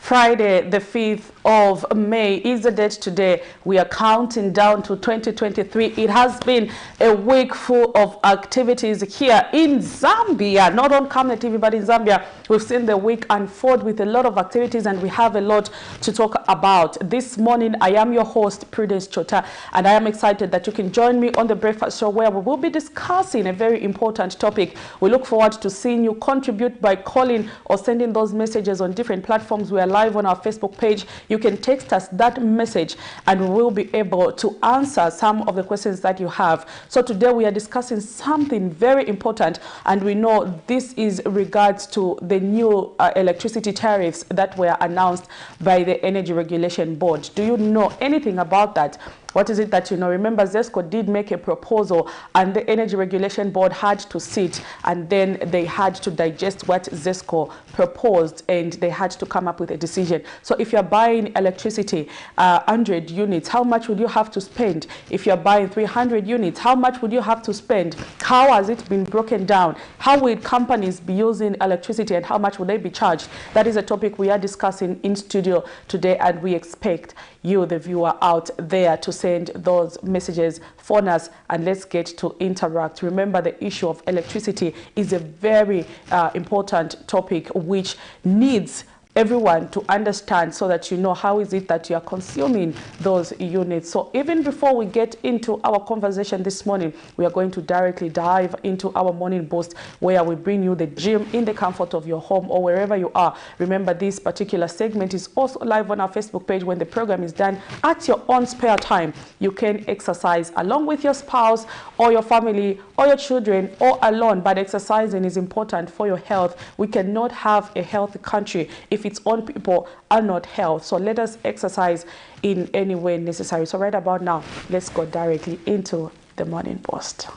Friday, the 5th of May is the date today. We are counting down to 2023. It has been a week full of activities here in Zambia, not on Camnet TV, but in Zambia. We've seen the week unfold with a lot of activities, and we have a lot to talk about. This morning, I am your host, Prudence Chota, and I am excited that you can join me on the breakfast show where we will be discussing a very important topic. We look forward to seeing you contribute by calling or sending those messages on different platforms. We are live on our Facebook page. You can text us that message and we will be able to answer some of the questions that you have. So today we are discussing something very important, and we know this is regards to the new electricity tariffs that were announced by the Energy Regulation Board. Do you know anything about that? What is it that you know? Remember, ZESCO did make a proposal, and the Energy Regulation Board had to sit, and then they had to digest what ZESCO proposed, and they had to come up with a decision. So if you're buying electricity, 100 units, how much would you have to spend? If you're buying 300 units, how much would you have to spend? How has it been broken down? How will companies be using electricity, and how much will they be charged? That is a topic we are discussing in studio today, and we expect you, the viewer out there, to send those messages, phone us, and let's get to interact. Remember, the issue of electricity is a very important topic which needs everyone to understand, so that you know how is it that you are consuming those units. So even before we get into our conversation this morning, we are going to directly dive into our morning boost, where we bring you the gym in the comfort of your home or wherever you are. Remember, this particular segment is also live on our Facebook page. When the program is done, at your own spare time, you can exercise along with your spouse or your family or your children or alone. But exercising is important for your health. We cannot have a healthy country if its own people are not healthy. So let us exercise in any way necessary. So right about now, let's go directly into the morning post.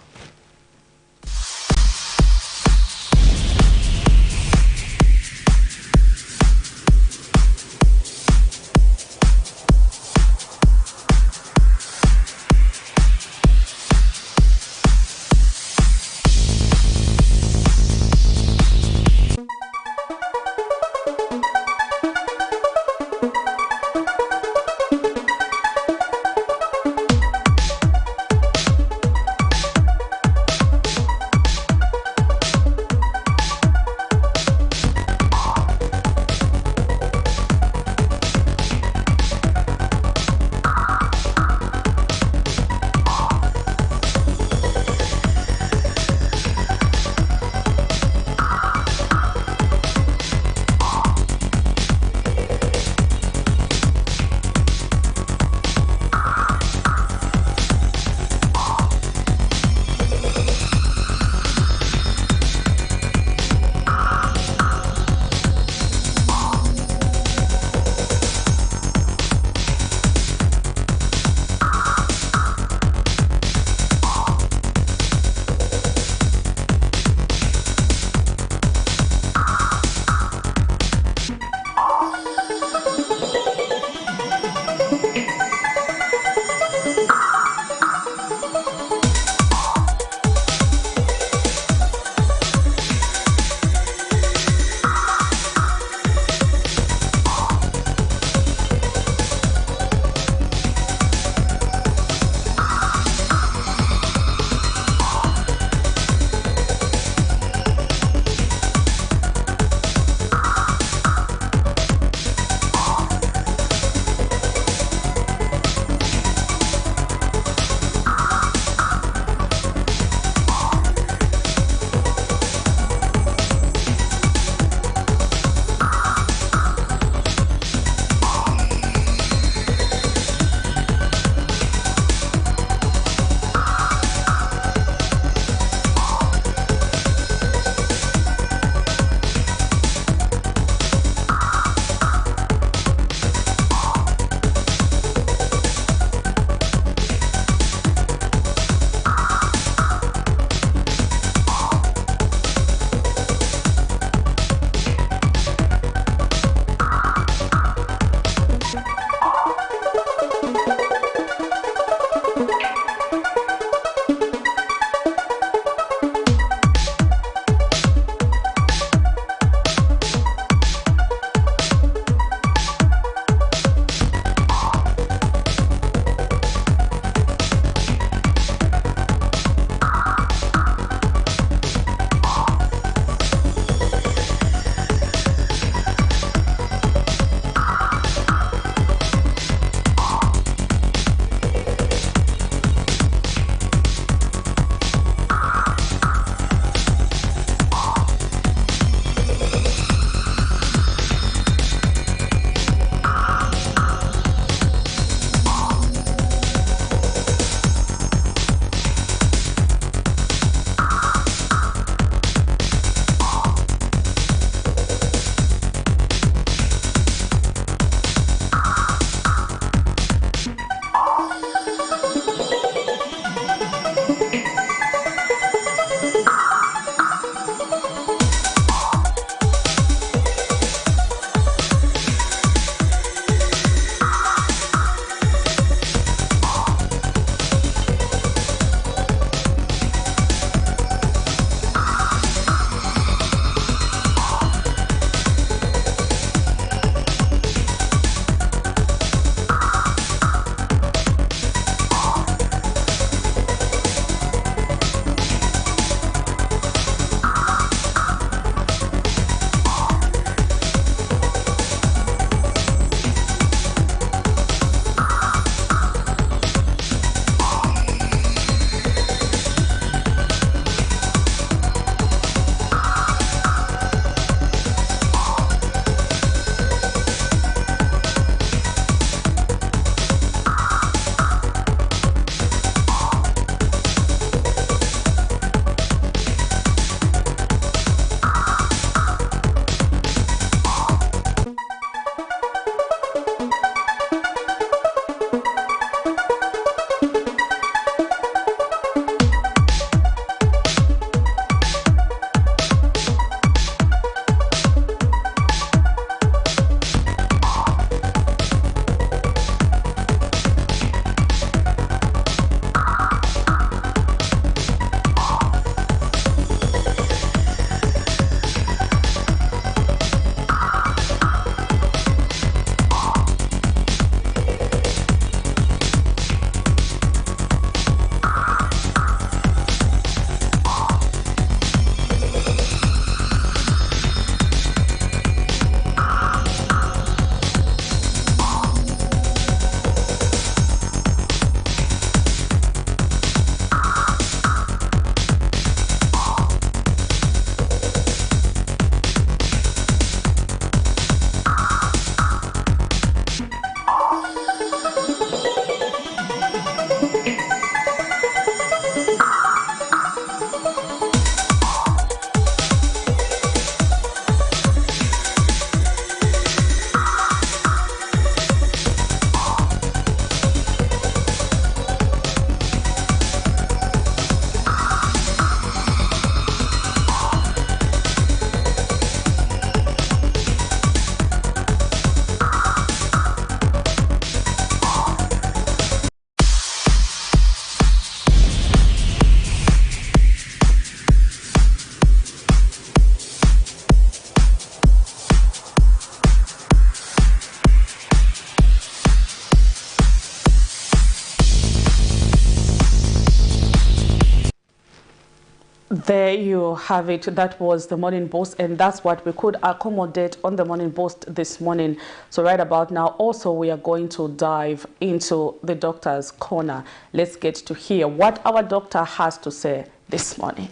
There you have it. That was the Morning Boost, and that's what we could accommodate on the Morning Boost this morning. So right about now, also we are going to dive into the doctor's corner. Let's get to hear what our doctor has to say this morning.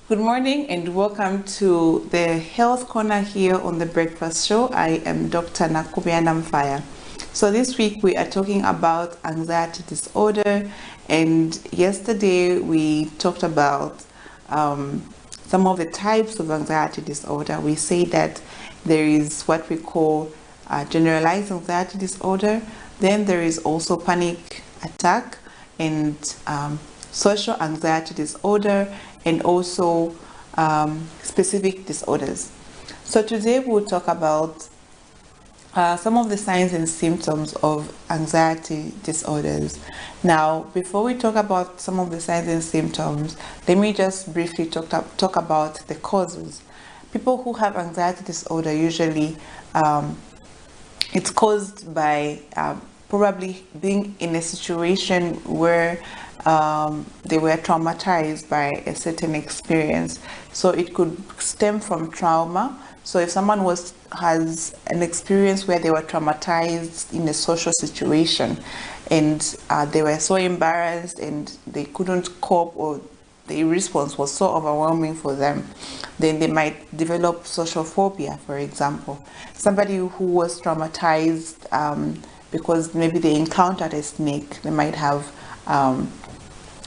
Good morning and welcome to the Health Corner here on the Breakfast Show. I am Dr. Nakubia Namfaya. So this week we are talking about anxiety disorder, and yesterday we talked about some of the types of anxiety disorder. We say that there is what we call generalized anxiety disorder, then there is also panic attack and social anxiety disorder, and also specific disorders. So today we'll talk about some of the signs and symptoms of anxiety disorders. Now, before we talk about some of the signs and symptoms, let me just briefly talk about the causes. People who have anxiety disorder usually it's caused by probably being in a situation where they were traumatized by a certain experience. So it could stem from trauma. So if someone has an experience where they were traumatized in a social situation and they were so embarrassed and they couldn't cope, or the response was so overwhelming for them, then they might develop social phobia, for example. Somebody who was traumatized because maybe they encountered a snake, they might have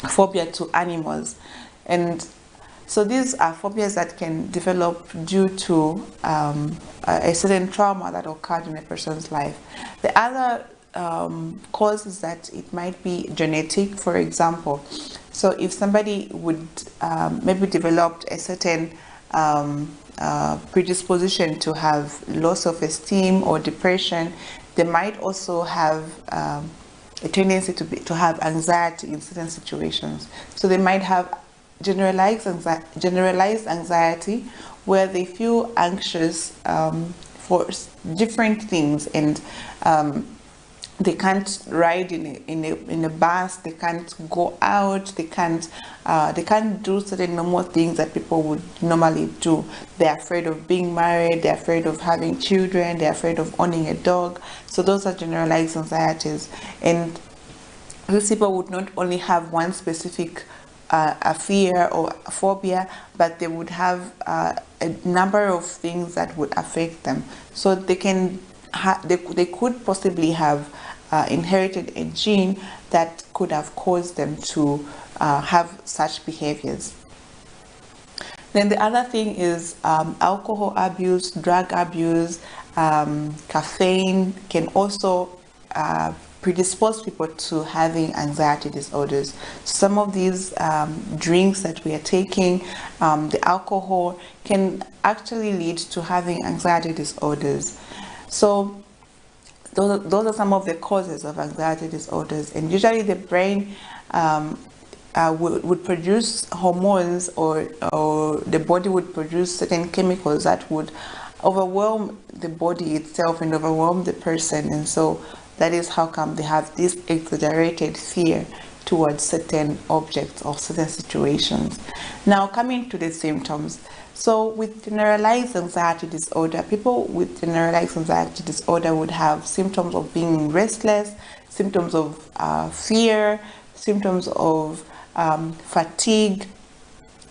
phobia to animals. And so these are phobias that can develop due to a certain trauma that occurred in a person's life. The other cause is that it might be genetic, for example. So if somebody would maybe develop a certain predisposition to have low self-esteem or depression, they might also have a tendency to have anxiety in certain situations. So they might have generalized anxiety where they feel anxious for different things, and they can't ride in a bus, they can't go out, they can't do certain normal things that people would normally do. They're afraid of being married, they're afraid of having children, they're afraid of owning a dog. So those are generalized anxieties, and these people would not only have one specific a fear or a phobia, but they would have a number of things that would affect them. So they could possibly have inherited a gene that could have caused them to have such behaviors. Then the other thing is alcohol abuse, drug abuse, caffeine can also predispose people to having anxiety disorders. Some of these drinks that we are taking, the alcohol, can actually lead to having anxiety disorders. So those are some of the causes of anxiety disorders, and usually the brain would produce hormones, or the body would produce certain chemicals that would overwhelm the body itself and overwhelm the person, and so that is how come they have this exaggerated fear towards certain objects or certain situations. Now, coming to the symptoms. So with generalized anxiety disorder, people with generalized anxiety disorder would have symptoms of being restless, symptoms of fear, symptoms of fatigue.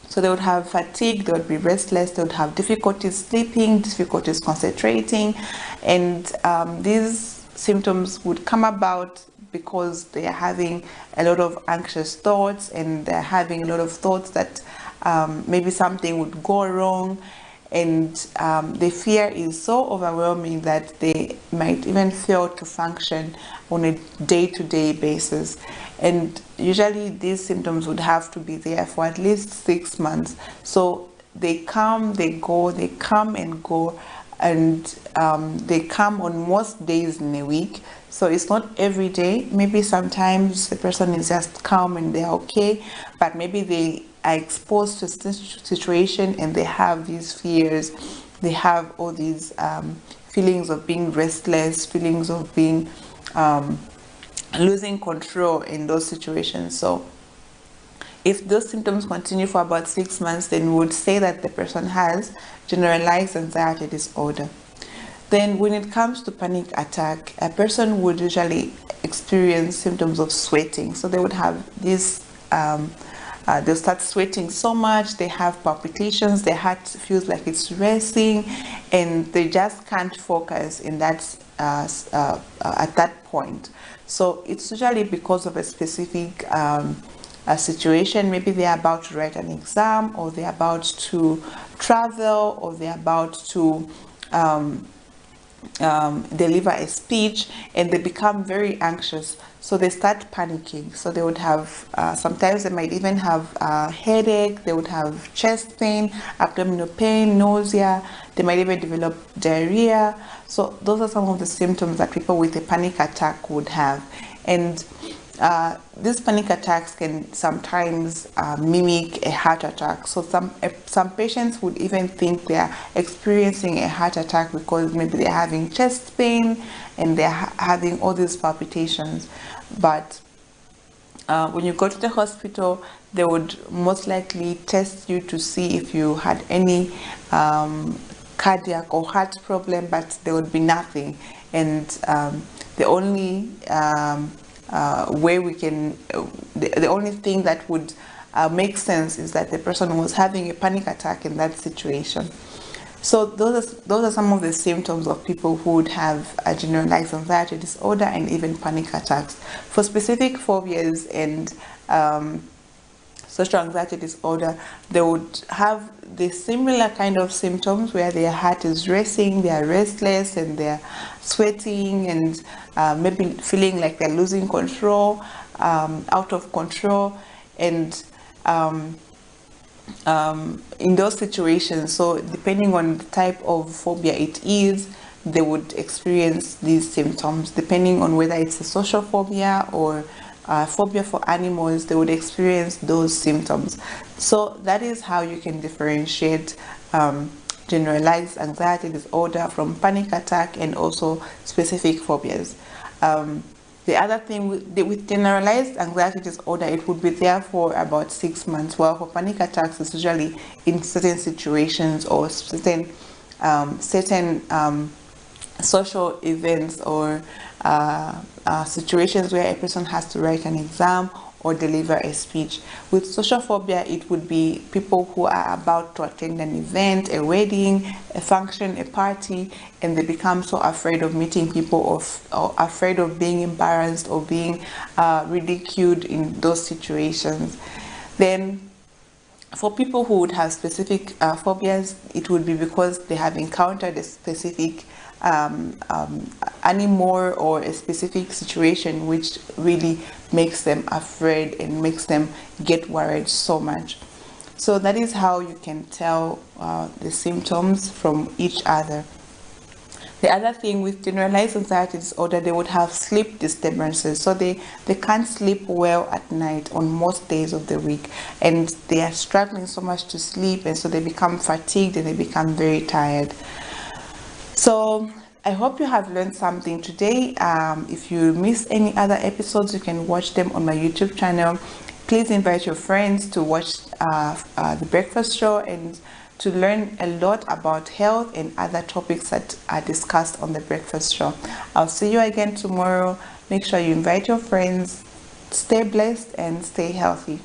So they would have fatigue, they would be restless, they would have difficulties sleeping, difficulties concentrating, and these symptoms would come about because they are having a lot of anxious thoughts, and they're having a lot of thoughts that maybe something would go wrong, and the fear is so overwhelming that they might even fail to function on a day-to-day basis. And usually these symptoms would have to be there for at least 6 months. So they come, they go, they come and go, and they come on most days in a week. So it's not every day. Maybe sometimes the person is just calm and they're okay, but maybe they are exposed to a situation and they have these fears. They have all these feelings of being restless, feelings of being losing control in those situations. So if those symptoms continue for about 6 months, then we would say that the person has generalized anxiety disorder. Then when it comes to panic attack, a person would usually experience symptoms of sweating. So they would have this, they'll start sweating so much, they have palpitations, their heart feels like it's racing, and they just can't focus in that at that point. So it's usually because of a specific a situation. Maybe they're about to write an exam, or they're about to travel, or they're about to deliver a speech, and they become very anxious. So they start panicking. So they would have, sometimes they might even have a headache, they would have chest pain, abdominal pain, nausea, they might even develop diarrhea. So those are some of the symptoms that people with a panic attack would have. And these panic attacks can sometimes mimic a heart attack. So some patients would even think they are experiencing a heart attack because maybe they're having chest pain and they're having all these palpitations. But when you go to the hospital, they would most likely test you to see if you had any cardiac or heart problem, but there would be nothing. And the only way we can, the only thing that would make sense is that the person was having a panic attack in that situation. So those are some of the symptoms of people who would have a generalized anxiety disorder and even panic attacks. For specific phobias and social anxiety disorder, they would have the similar kind of symptoms where their heart is racing, they are restless, and they're sweating, and maybe feeling like they're losing control, out of control, and in those situations, so depending on the type of phobia it is, they would experience these symptoms. Depending on whether it's a social phobia or phobia for animals, they would experience those symptoms. So that is how you can differentiate generalized anxiety disorder from panic attack and also specific phobias. The other thing with generalized anxiety disorder, it would be there for about 6 months, while for panic attacks, it's usually in certain situations or certain social events or situations where a person has to write an exam or deliver a speech. With social phobia, it would be people who are about to attend an event, a wedding, a function, a party, and they become so afraid of meeting people or afraid of being embarrassed or being ridiculed in those situations. Then for people who would have specific phobias, it would be because they have encountered a specific animal or a specific situation which really makes them afraid and makes them get worried so much. So that is how you can tell the symptoms from each other. The other thing with generalized anxiety disorder, they would have sleep disturbances. So they can't sleep well at night on most days of the week. And they are struggling so much to sleep, and so they become fatigued and they become very tired. So I hope you have learned something today. If you miss any other episodes, you can watch them on my YouTube channel. Please invite your friends to watch The Breakfast Show and to learn a lot about health and other topics that are discussed on The Breakfast Show. I'll see you again tomorrow. Make sure you invite your friends. Stay blessed and stay healthy.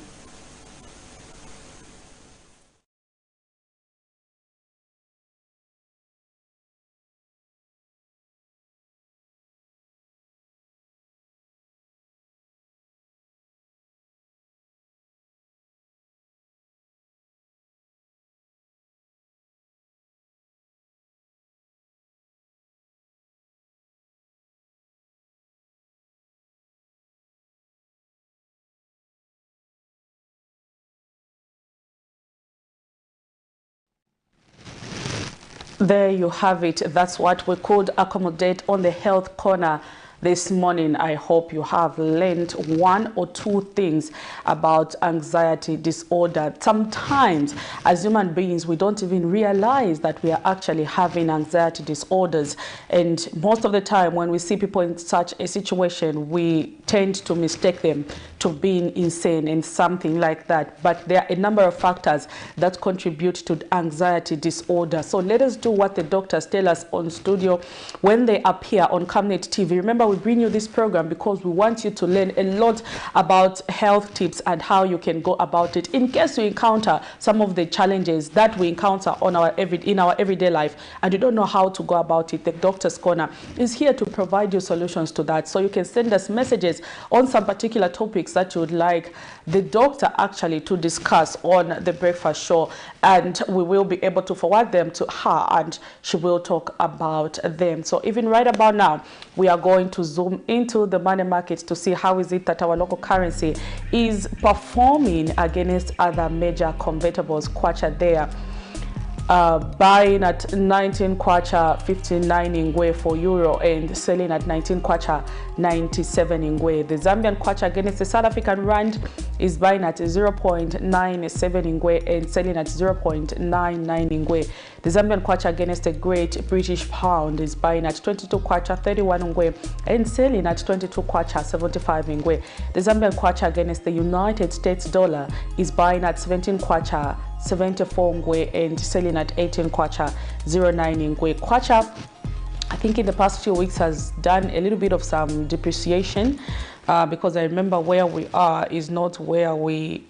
There you have it. That's what we could accommodate on the Health Corner this morning. I hope you have learned one or two things about anxiety disorder. Sometimes as human beings, we don't even realize that we are actually having anxiety disorders. And most of the time when we see people in such a situation, we tend to mistake them to being insane and something like that. But there are a number of factors that contribute to anxiety disorder. So let us do what the doctors tell us on studio when they appear on Camnet TV. Remember, we bring you this program because we want you to learn a lot about health tips and how you can go about it in case you encounter some of the challenges that we encounter on in our everyday life and you don't know how to go about it. The Doctor's Corner is here to provide you solutions to that. So you can send us messages on some particular topics that you would like the doctor actually to discuss on the breakfast show, and we will be able to forward them to her and she will talk about them. So even right about now, we are going to zoom into the money markets to see how is it that our local currency is performing against other major convertibles. Kwacha there buying at 19 kwacha 59 ingwe for euro and selling at 19 kwacha 97 ingwe. The Zambian kwacha against the South African rand is buying at 0.97 ingwe and selling at 0.99 ingwe. The Zambian kwacha against the Great British Pound is buying at 22 kwacha 31 ingwe and selling at 22 kwacha 75 ingwe. The Zambian kwacha against the United States dollar is buying at 17 kwacha 74 ngwe and selling at 18 kwacha 09 ngwe. Kwacha, I think in the past few weeks has done a little bit of some depreciation because I remember where we are is not where we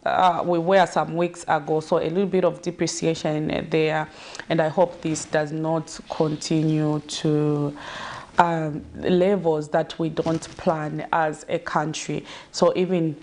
were some weeks ago, so a little bit of depreciation there, and I hope this does not continue to levels that we don't plan as a country. So even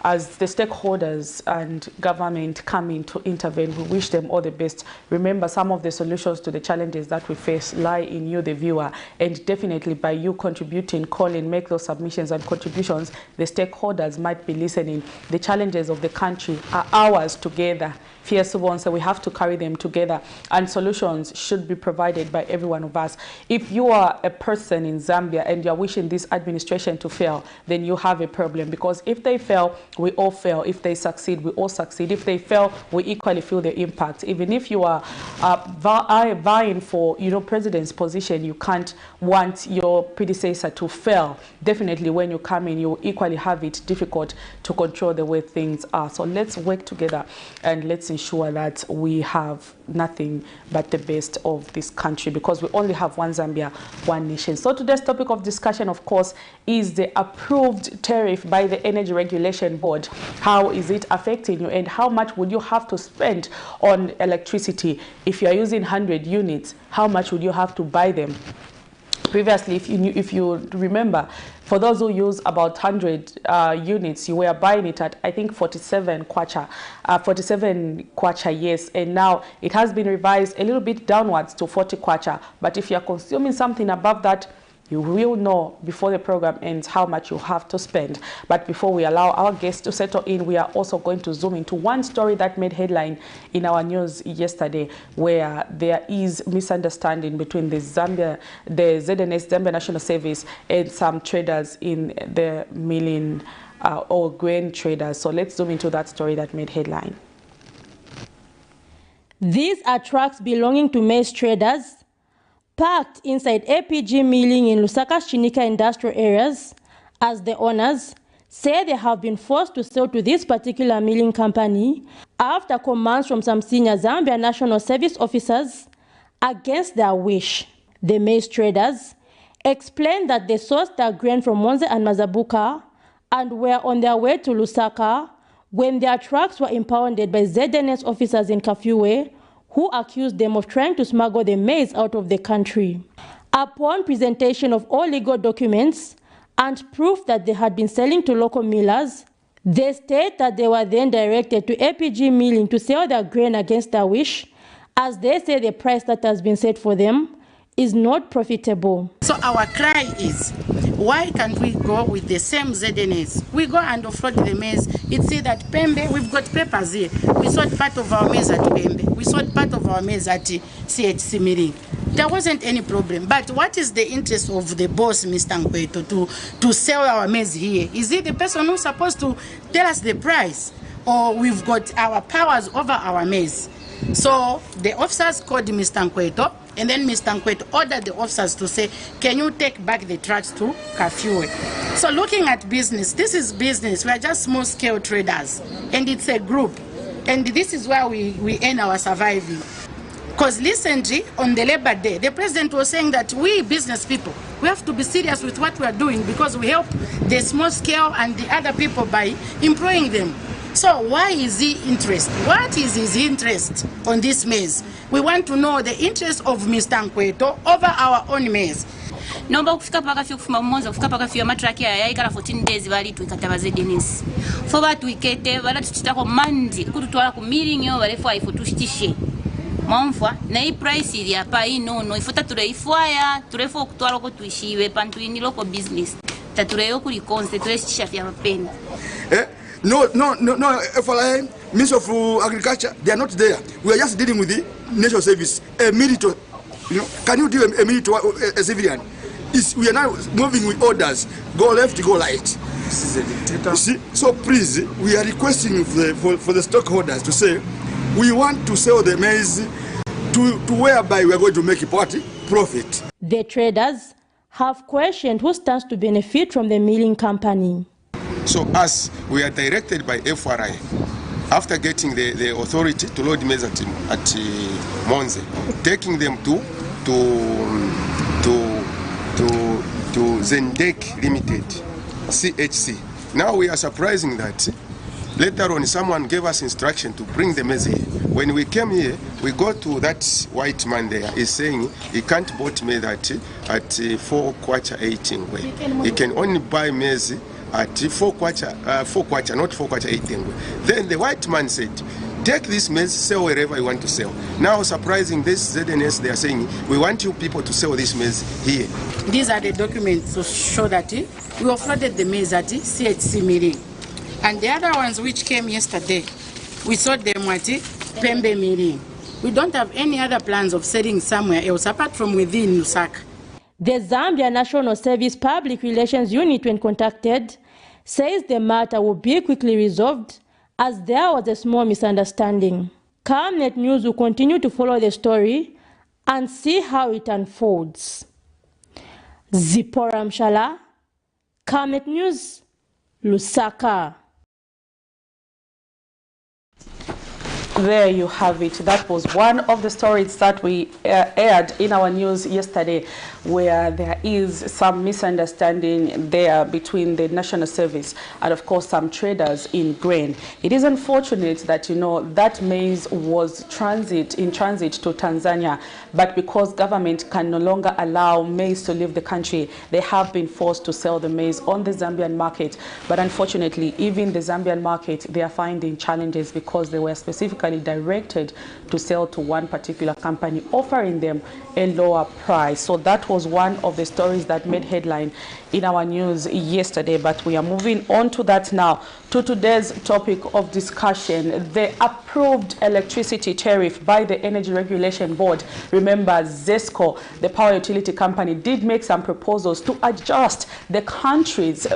as the stakeholders and government come in to intervene, we wish them all the best. Remember, some of the solutions to the challenges that we face lie in you, the viewer, and definitely by you contributing, calling, make those submissions and contributions, the stakeholders might be listening. The challenges of the country are ours together. Fierce ones, so we have to carry them together, and solutions should be provided by every one of us. If you are a person in Zambia and you're wishing this administration to fail, then you have a problem, because if they fail, we all fail. If they succeed, we all succeed. If they fail, we equally feel the impact. Even if you are vying for, president's position, you can't want your predecessor to fail. Definitely when you come in, you equally have it difficult to control the way things are. So let's work together and let's ensure that we have nothing but the best of this country, because we only have one Zambia, one nation. So today's topic of discussion, of course, is the approved tariff by the Energy Regulation Board. How is it affecting you, and how much would you have to spend on electricity? If you are using 100 units, how much would you have to buy them? Previously, if you remember, for those who use about 100 units, you were buying it at, I think, 47 kwacha, yes, and now it has been revised a little bit downwards to 40 kwacha. But if you are consuming something above that, you will know before the program ends how much you have to spend. But before we allow our guests to settle in, we are also going to zoom into one story that made headline in our news yesterday, where there is misunderstanding between the ZNS, Zambia National Service, and some traders in the milling or grain traders. So let's zoom into that story that made headline. These are trucks belonging to maize traders parked inside APG milling in Lusaka's Chinika industrial areas, as the owners say they have been forced to sell to this particular milling company after commands from some senior Zambia National Service officers against their wish. The maize traders explained that they sourced their grain from Monze and Mazabuka and were on their way to Lusaka when their trucks were impounded by ZNS officers in Kafue, who accused them of trying to smuggle the maize out of the country. Upon presentation of all legal documents and proof that they had been selling to local millers, they state that they were then directed to APG milling to sell their grain against their wish, as they say the price that has been set for them is not profitable. So our cry is, why can't we go with the same ZNS? We go and offload the maize. It's said that Pembe, we've got papers here. We sold part of our maize at Pembe. we sold part of our maize at CHC meeting. There wasn't any problem. But what is the interest of the boss, Mr. Nkweto, to sell our maize here? Is he the person who's supposed to tell us the price? Or we've got our powers over our maize? So the officers called Mr. Nkweto, and then Mr. Nkweto ordered the officers to say, can you take back the trucks to Kafue? So looking at business, this is business. We are just small-scale traders, and it's a group. And this is where we earn our surviving. Because recently, on the Labor Day, the president was saying that we business people, we have to be serious with what we are doing because we help the small scale and the other people by employing them. So why is he interested? What is his interest on this maize? We want to know the interest of Mr. Nkweto over our own maize. Nomba kufika paka fyo kufuma mwanzo kufika paka fyo matraki ya ikala 14 days bali tuikatabaze Dennis. Foba tuikete bala tuchitako mandi kututwala ku meeting yo bale fwa ifo tushitishe. Mwamfwa na hii price ili hapa hii no ifota tureifwaya turefo kutwala ko tuishiwe pantu ini local business. Tatureyo kuli konse tureshisha fya mapeni. No, FLA, Minister of Agriculture, they are not there. We are just dealing with the national service. A military, can you do a military, a civilian? We are now moving with orders. Go left, go right. This is a dictator. See? So please, we are requesting for the stockholders to say, we want to sell the maize to whereby we are going to make a profit. The traders have questioned who stands to benefit from the milling company. So us, we are directed by FRI. After getting the authority to load maize at Monze, taking them to Zendek Limited, CHC. Now we are surprising that later on someone gave us instruction to bring the maize here. When we came here, we go to that white man there. He's saying he can't buy maize at 4 kwacha 18. He can only buy maize at 4 kwacha, not 4 kwacha 18. Then the white man said, take this maize, sell wherever you want to sell. Now, surprising this ZNS, they are saying, we want you people to sell this maize here. These are the documents to show that we offloaded the maize at CHC meeting. And the other ones which came yesterday, we sold them at Pembe meeting. We don't have any other plans of selling somewhere else apart from within Lusaka. The Zambia National Service Public Relations Unit, when contacted, says the matter will be quickly resolved as there was a small misunderstanding. Camnet News will continue to follow the story and see how it unfolds. Zipporah Mshala, Camnet News, Lusaka. There you have it. That was one of the stories that we aired in our news yesterday, where there is some misunderstanding there between the National Service and, of course, some traders in grain. It is unfortunate that, that maize was in transit to Tanzania, but because government can no longer allow maize to leave the country, they have been forced to sell the maize on the Zambian market. But unfortunately, even the Zambian market, they are finding challenges because they were specifically directed to sell to one particular company, offering them a lower price. So that was one of the stories that made headline in our news yesterday. But we are moving on to that now, to today's topic of discussion, the approved electricity tariff by the Energy Regulation Board. Remember, ZESCO, the power utility company, did make some proposals to adjust the country's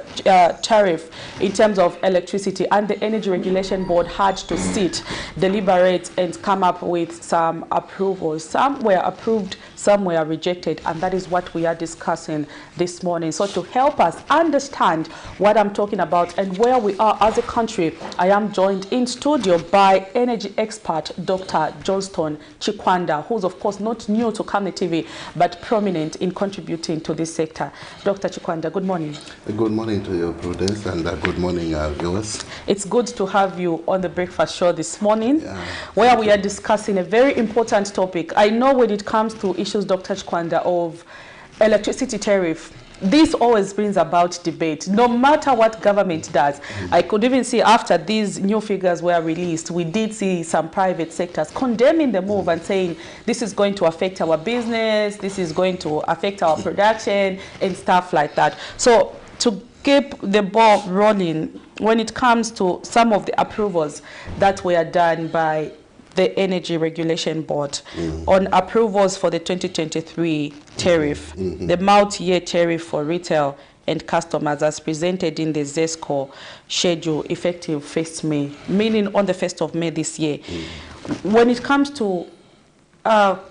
tariff in terms of electricity, and the Energy Regulation Board had to sit, deliberate, and come up with some approvals. Some were approved, some were rejected, and that is what we are discussing this morning. So to help us understand what I'm talking about and where we are as a country, I am joined in studio by energy expert Dr. Johnston Chikwanda, who's of course not new to Camnet TV, but prominent in contributing to this sector. Dr. Chikwanda, good morning. Good morning to your Prudence, and good morning, viewers. It's good to have you on the breakfast show this morning, where we are discussing a very important topic. I know when it comes to issues, Dr. Chikwanda, of electricity tariff, this always brings about debate, no matter what government does. I could even see after these new figures were released, we did see some private sectors condemning the move and saying this is going to affect our business, this is going to affect our production and stuff like that. So to keep the ball rolling, when it comes to some of the approvals that were done by the Energy Regulation Board on approvals for the 2023 tariff, the multi-year tariff for retail and customers as presented in the ZESCO schedule effective 1st May, meaning on the 1st of May this year. When it comes to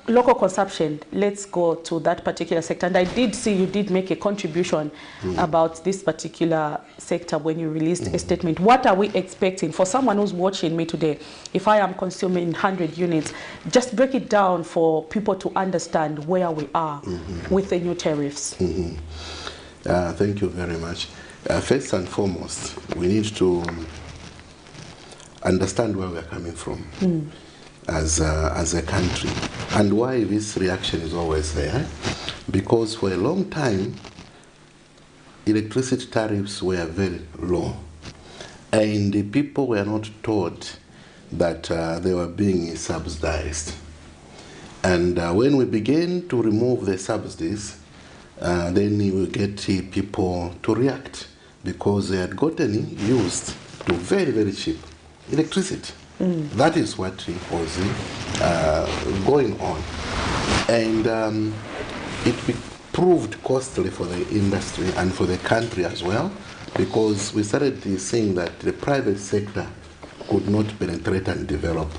local consumption, let's go to that particular sector. And I did see you did make a contribution about this particular sector when you released a statement. What are we expecting for someone who's watching me today? If I am consuming 100 units, just break it down for people to understand where we are with the new tariffs. Thank you very much. First and foremost, we need to understand where we are coming from as a country, and why this reaction is always there. Because for a long time, electricity tariffs were very low, and the people were not taught that they were being subsidized. And when we begin to remove the subsidies, then you will get people to react, because they had gotten used to very, very cheap electricity. That is what was going on. And it proved costly for the industry and for the country as well, because we started seeing that the private sector could not penetrate and develop,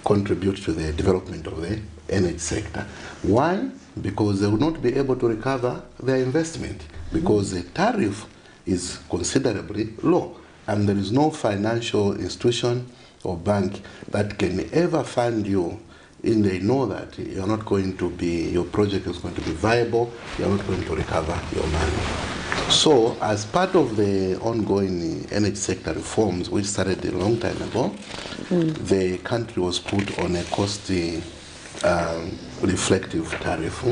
contribute to the development of the energy sector. Why? Because they would not be able to recover their investment, because the tariff is considerably low, and there is no financial institution or bank that can ever fund you, and they know that you're not going to be, your project is going to be viable, you're not going to recover your money. So as part of the ongoing energy sector reforms, which started a long time ago, the country was put on a cost reflective tariff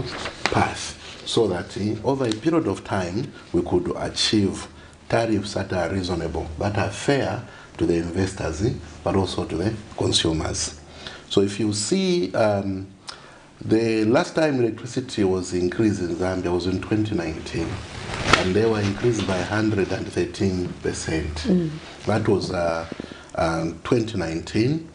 path, so that over a period of time we could achieve tariffs that are reasonable, that are fair to the investors, but also to the consumers. So if you see, the last time electricity was increased in Zambia was in 2019, and they were increased by 113%. That was 2019,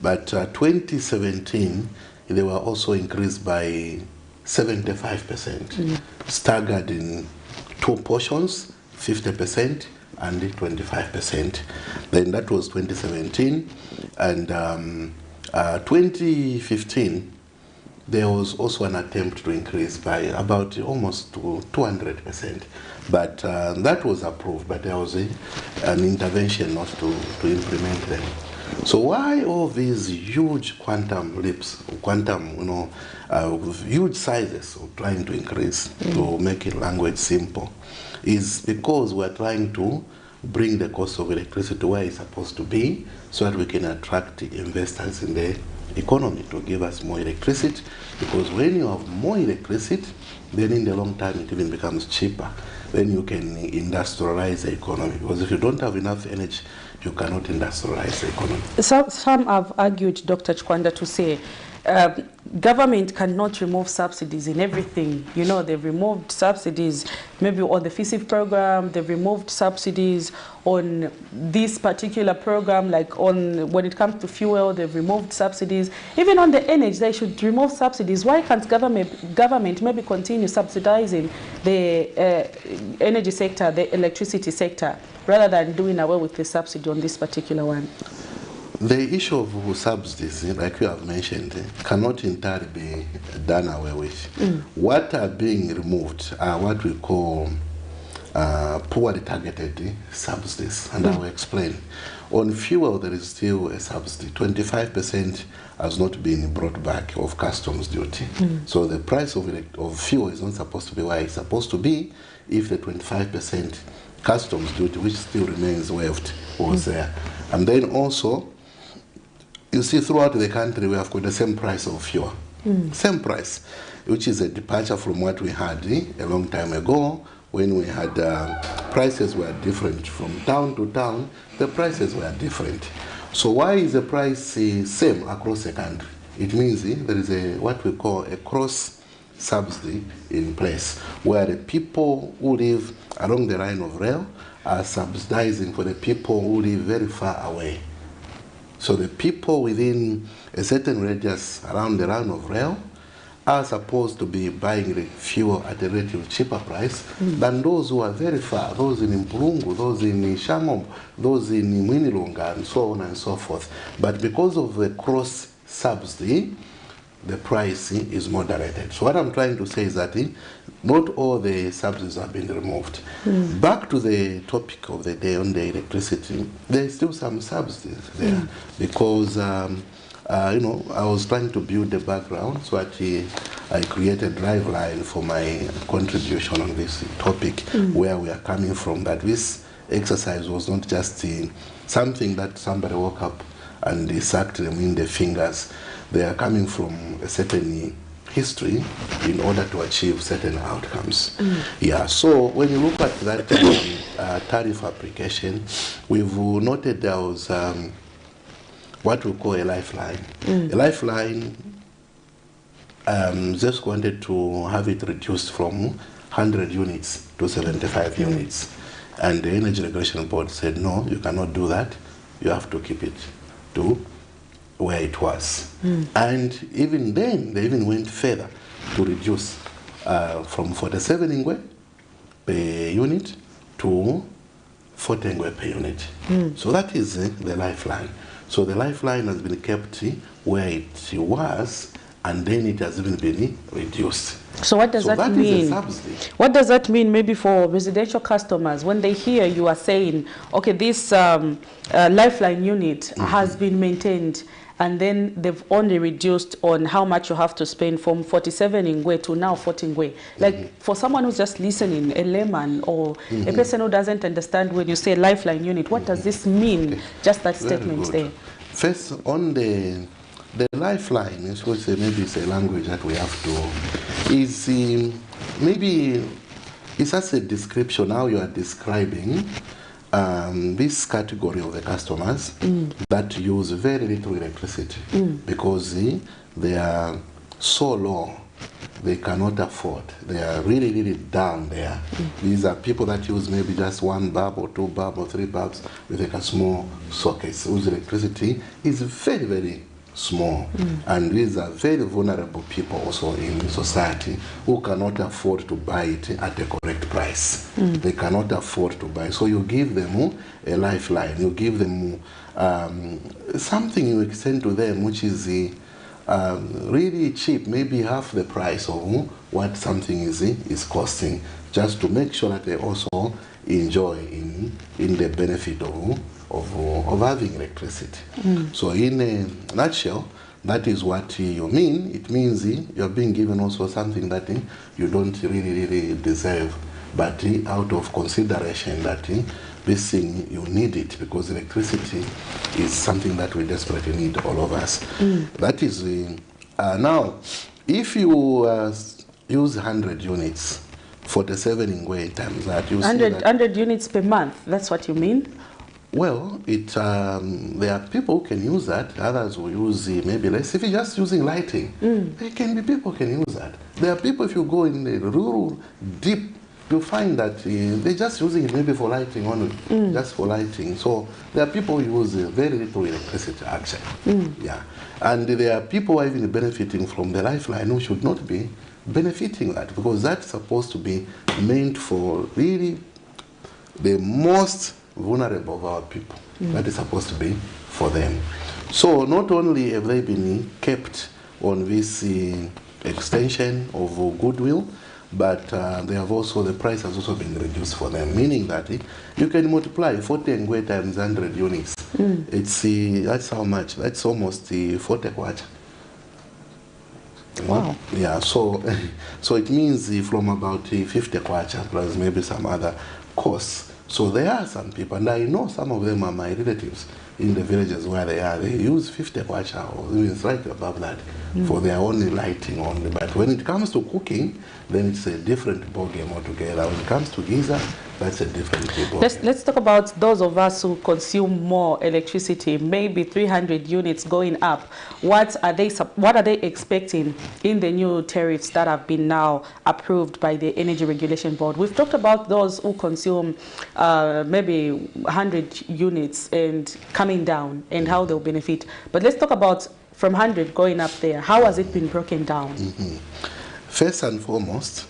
but 2017 they were also increased by 75%, staggered in two portions, 50% and 25%. Then that was 2017, and 2015 there was also an attempt to increase by about almost to 200%, but that was approved, but there was an intervention not to implement them. So why all these huge quantum leaps, huge sizes of trying to increase, to make it language simple, is because we're trying to bring the cost of electricity where it's supposed to be, so that we can attract investors in the economy to give us more electricity. Because when you have more electricity, then in the long term it even becomes cheaper. Then you can industrialize the economy. Because if you don't have enough energy, you cannot industrialize the economy. Some have argued, Dr. Chikwanda, to say government cannot remove subsidies in everything. You know, they've removed subsidies maybe on the FISIF program, they've removed subsidies on this particular program, like on when it comes to fuel, they've removed subsidies. Even on the energy, they should remove subsidies. Why can't government maybe continue subsidizing the energy sector, the electricity sector, rather than doing away with the subsidy on this particular one? The issue of subsidies, like you have mentioned, cannot entirely be done away with. What are being removed are what we call poorly targeted subsidies, and I will explain. On fuel, there is still a subsidy. 25% has not been brought back of customs duty. So the price of fuel is not supposed to be where it's supposed to be if the 25% customs duty, which still remains waived, was there. And then also, you see, throughout the country, we have got the same price of fuel. Same price, which is a departure from what we had a long time ago, when we had prices were different. From town to town, the prices were different. So why is the price same across the country? It means there is what we call a cross subsidy in place, where the people who live along the line of rail are subsidizing for the people who live very far away. So the people within a certain radius around the line of rail are supposed to be buying the fuel at a relatively cheaper price than those who are very far, those in Mpulungu, those in Shangombe, those in Mwinilunga, and so on and so forth. But because of the cross-subsidy, the price is moderated. So what I'm trying to say is that not all the subsidies have been removed. Back to the topic of the day on the electricity, there's still some subsidies there because you know, I was trying to build the background, so I created a drive line for my contribution on this topic, where we are coming from, that this exercise was not just something that somebody woke up and they sucked them in the fingers. They are coming from a certain history in order to achieve certain outcomes. Yeah, so when you look at that tariff application, we've noted there was what we call a lifeline. A lifeline just wanted to have it reduced from 100 units to 75 units. And the Energy Regulation Board said, no, you cannot do that. You have to keep it to where it was. And even then, they even went further to reduce from 47 ingwe per unit to 40 ingwe per unit. So that is the lifeline. So the lifeline has been kept where it was, and then it has even been reduced. So what does that mean? Is a subsidy. What does that mean maybe for residential customers when they hear you are saying, okay, this lifeline unit has been maintained, and then they've only reduced on how much you have to spend from 47 ingwe to now 40 ingwe. Like for someone who's just listening, a layman or a person who doesn't understand when you say lifeline unit, what does this mean? Just that statement there. First, on the lifeline, which maybe it's a language that we have to, is maybe it's just a description, how you are describing this category of the customers that use very little electricity because they are so low, they cannot afford. They are really, really down there. These are people that use maybe just 1 bulb or 2 bulbs or 3 bulbs with like a small sockets, whose electricity is very, very small. And these are very vulnerable people also in society who cannot afford to buy it at the correct price. They cannot afford to buy. So you give them a lifeline, you give them something you extend to them which is really cheap, maybe half the price of what something is costing, just to make sure that they also enjoy in the benefit of having electricity. So in a nutshell, that is what you mean. It means you're being given also something that you don't really deserve, but out of consideration that this thing, you need it, because electricity is something that we desperately need, all of us. That is, now, if you use 100 units, 47 ingwe times that, you 100 units per month, that's what you mean? Well, there are people who can use that, others will use maybe less. If you're just using lighting, there can be people who can use that. There are people, if you go in the rural, deep, you find that they're just using it maybe for lighting only, just for lighting. So there are people who use very little electricity actually. Yeah. And there are people who are even benefiting from the lifeline who should not be benefiting that, because that's supposed to be meant for really the most vulnerable of our people. That is supposed to be for them. So not only have they been kept on this extension of goodwill, but they have also, the price has also been reduced for them, meaning that you can multiply 40 ngwe times 100 units. It's that's how much? That's almost 40 kwacha. Wow. Yeah, so so it means from about 50 kwacha plus maybe some other costs. So there are some people, and I know some of them are my relatives in the villages where they are. They use 50 kwacha or even slightly above that for their only lighting only. But when it comes to cooking, then it's a different ballgame altogether. When it comes to geyser, that's a different ballgame. Let's talk about those of us who consume more electricity, maybe 300 units going up. What are they expecting in the new tariffs that have been now approved by the Energy Regulation Board? We've talked about those who consume maybe 100 units and coming down and how they'll benefit. But let's talk about from 100 going up there. How has it been broken down? First and foremost,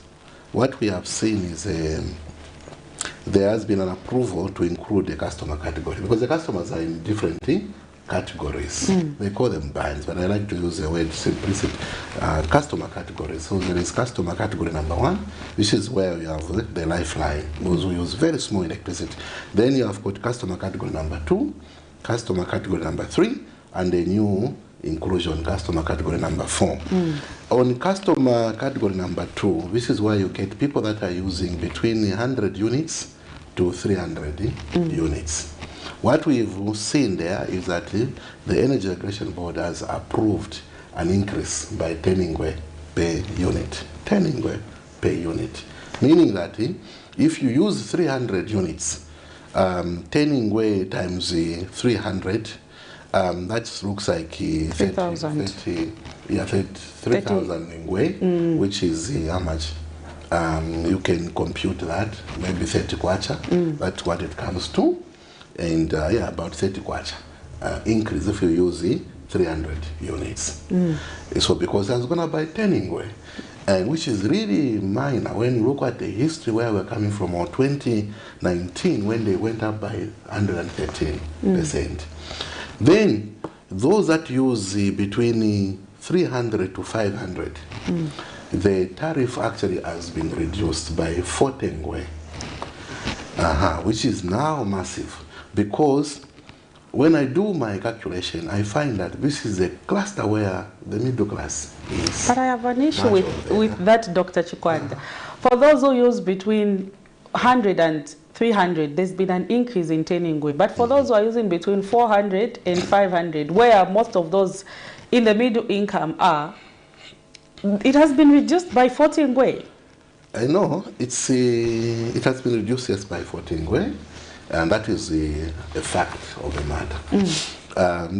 what we have seen is there has been an approval to include the customer category, because the customers are in different categories. They call them bands, but I like to use the word simplicity, customer categories. So there is customer category number 1, which is where you have the lifeline, those who use very small electricity. Then you have got customer category number 2, customer category number 3, and a new inclusion, customer category number 4. On customer category number 2, this is where you get people that are using between 100 units to 300 units. What we've seen there is that the Energy Regulation Board has approved an increase by 10 ingwe per unit. 10 ingwe per unit. Meaning that if you use 300 units, 10 ingwe times 300, that looks like 3,000 ingwe, which is how much? You can compute that, maybe 30 kwacha. That's what it comes to. And yeah, about 30 kwacha increase if you use the 300 units. So because that's going to buy 10 ingwe, and which is really minor when you look at the history where we're coming from, or 2019 when they went up by 113%. Then those that use between 300 to 500, the tariff actually has been reduced by 40 ingwe, which is now massive. Because when I do my calculation, I find that this is a cluster where the middle class is. But I have an issue with that, Dr. Chikwanda. For those who use between 100 and 300, there's been an increase in 10 ingwe. But for those who are using between 400 and 500, where most of those in the middle income are, it has been reduced by 40 ingwe. I know, it has been reduced, yes, by 40 ingwe. And that is the fact of the matter.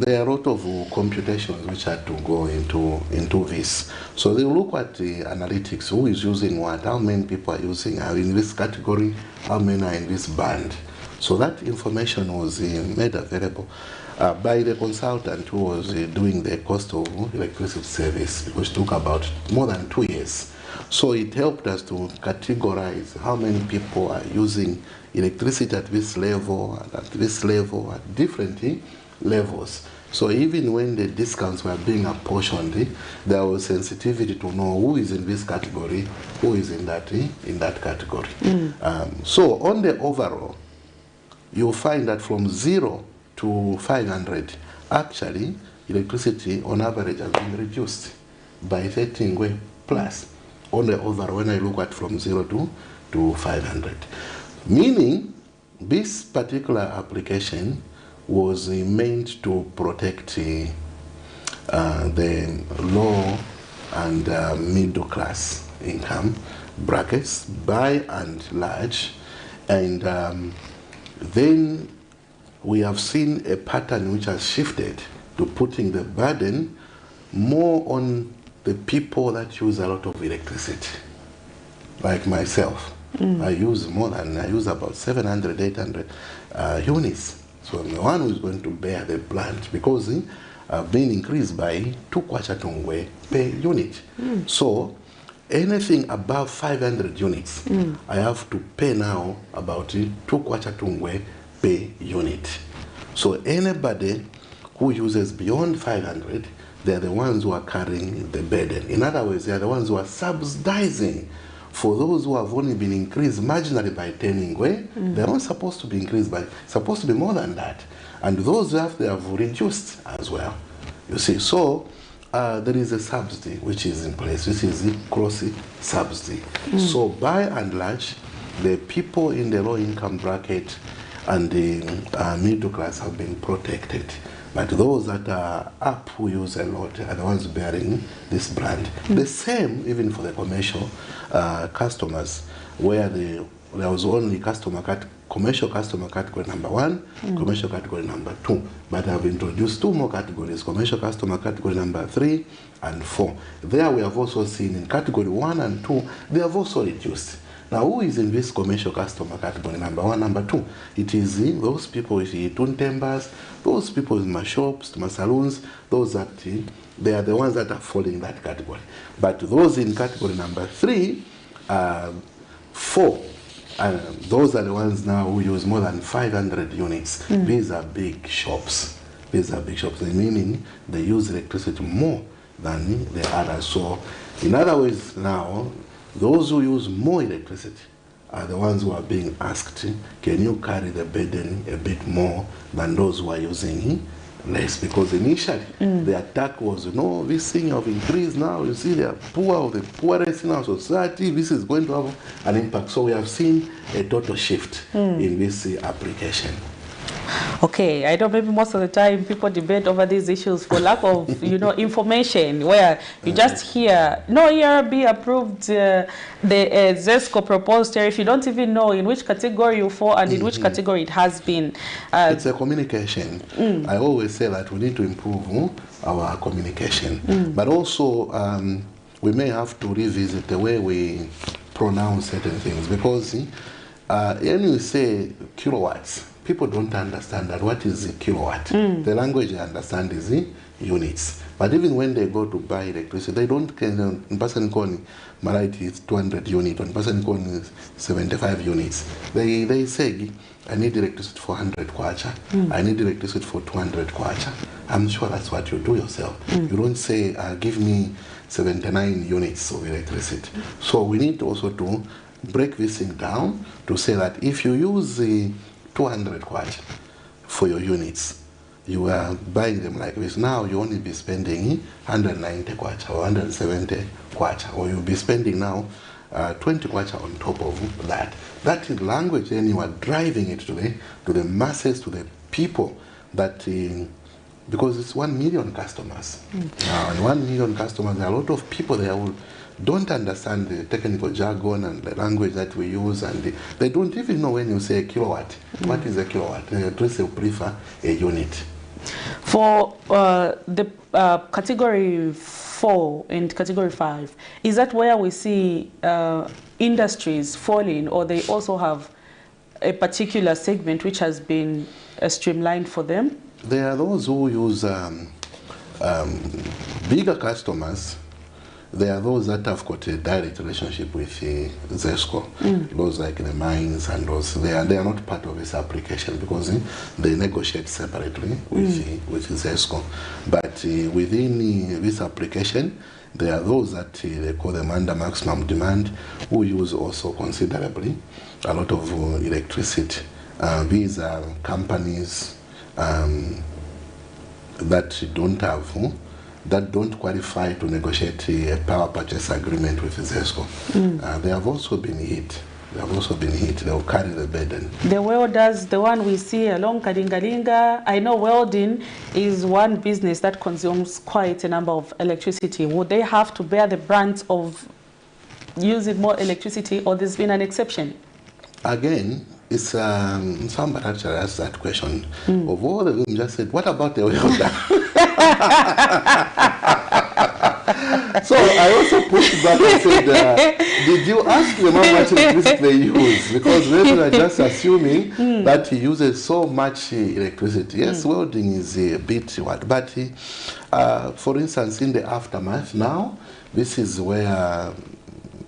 There are a lot of computations which had to go into this. So they look at the analytics, who is using what, how many people are using, are in this category, how many are in this band. So that information was made available by the consultant who was doing the cost of electricity service, which took about more than 2 years. So it helped us to categorize how many people are using electricity at this level, at different levels. So even when the discounts were being apportioned, there was sensitivity to know who is in this category, who is in that category. So on the overall, you'll find that from 0 to 500, actually, electricity on average has been reduced by 30 ingwe plus. On the overall, when I look at from 0 to 500. Meaning, this particular application was meant to protect the low and middle class income brackets by and large. And then we have seen a pattern which has shifted to putting the burden more on the people that use a lot of electricity, like myself. I use about 700, 800 units. So I'm the one who's going to bear the brunt, because I've been increased by 2 kwacha tungwe per unit. So anything above 500 units, I have to pay now about 2 kwacha tungwe per unit. So anybody who uses beyond 500, they're the ones who are carrying the burden. In other words, they're the ones who are subsidizing. For those who have only been increased marginally by 10 ingwe, they're not supposed to be increased by, supposed to be more than that. And those who have, they have reduced as well. You see, so there is a subsidy which is in place. This is the cross subsidy. So by and large, the people in the low income bracket and the middle class have been protected. But those that are up, who use a lot, are the ones bearing this brand. The same even for the commercial customers, where there was only commercial customer category number 1, commercial category number 2. But I've introduced 2 more categories, commercial customer category number 3 and 4. There we have also seen in category 1 and 2, they have also reduced. Now, who is in this commercial customer category? Number one. Number two, it is those people with tune timbers, those people in my shops, my salons, those that they are the ones that are falling in that category. But those in category number 3, 4, those are the ones now who use more than 500 units. These are big shops. These are big shops, meaning they use electricity more than the others. So, in other words, now, those who use more electricity are the ones who are being asked, can you carry the burden a bit more than those who are using less? Because initially, the attack was, this thing have increased now, you see, they are poor, the poorest in our society, this is going to have an impact. So we have seen a total shift in this application. Okay, I know maybe most of the time people debate over these issues for lack of, information, where you just hear, no ERB approved the ZESCO proposed tariff. You don't even know in which category you fall and in which category it has been. It's a communication. I always say that we need to improve our communication. But also, we may have to revisit the way we pronounce certain things, because when you say kilowatts, people don't understand that what is a kilowatt. The language they understand is units. But even when they go to buy electricity, they don't in person calling Marathi is 200 units, one person calling is 75 units. They say, I need electricity for 100 kwacha, I need electricity for 200 kwacha. I'm sure that's what you do yourself. You don't say, give me 79 units of electricity. So we need also to break this thing down to say that if you use the 200 kwacha for your units, you are buying them like this. Now you only be spending 190 kwacha or 170 kwacha, or you'll be spending now 20 kwacha on top of that. That is language, then you are driving it to the masses, to the people that, because it's 1 million customers. Now, and 1 million customers, there are a lot of people there who don't understand the technical jargon and the language that we use, and they don't even know when you say a kilowatt. What is a kilowatt? They prefer a unit. For the category 4 and category 5, is that where we see industries falling, or they also have a particular segment which has been streamlined for them? There are those who use bigger customers. There are those that have got a direct relationship with ZESCO, those like the mines and those. They are not part of this application because they negotiate separately with ZESCO. But within this application, there are those that they call them under maximum demand, who use also considerably a lot of electricity. These are companies that don't qualify to negotiate a power purchase agreement with ZESCO. They have also been hit. They will carry the burden. The welders, the one we see along Kadingalinga, I know welding is one business that consumes quite a number of electricity. Would they have to bear the brunt of using more electricity, or there's been an exception? Again, it's somebody actually asked that question. Of all of them, just said, what about the welder? So I also pushed back and said, did you ask them how much electricity they use? Because maybe they're just assuming that he uses so much electricity. Yes, welding is a bit what, but for instance, in the aftermath now, this is where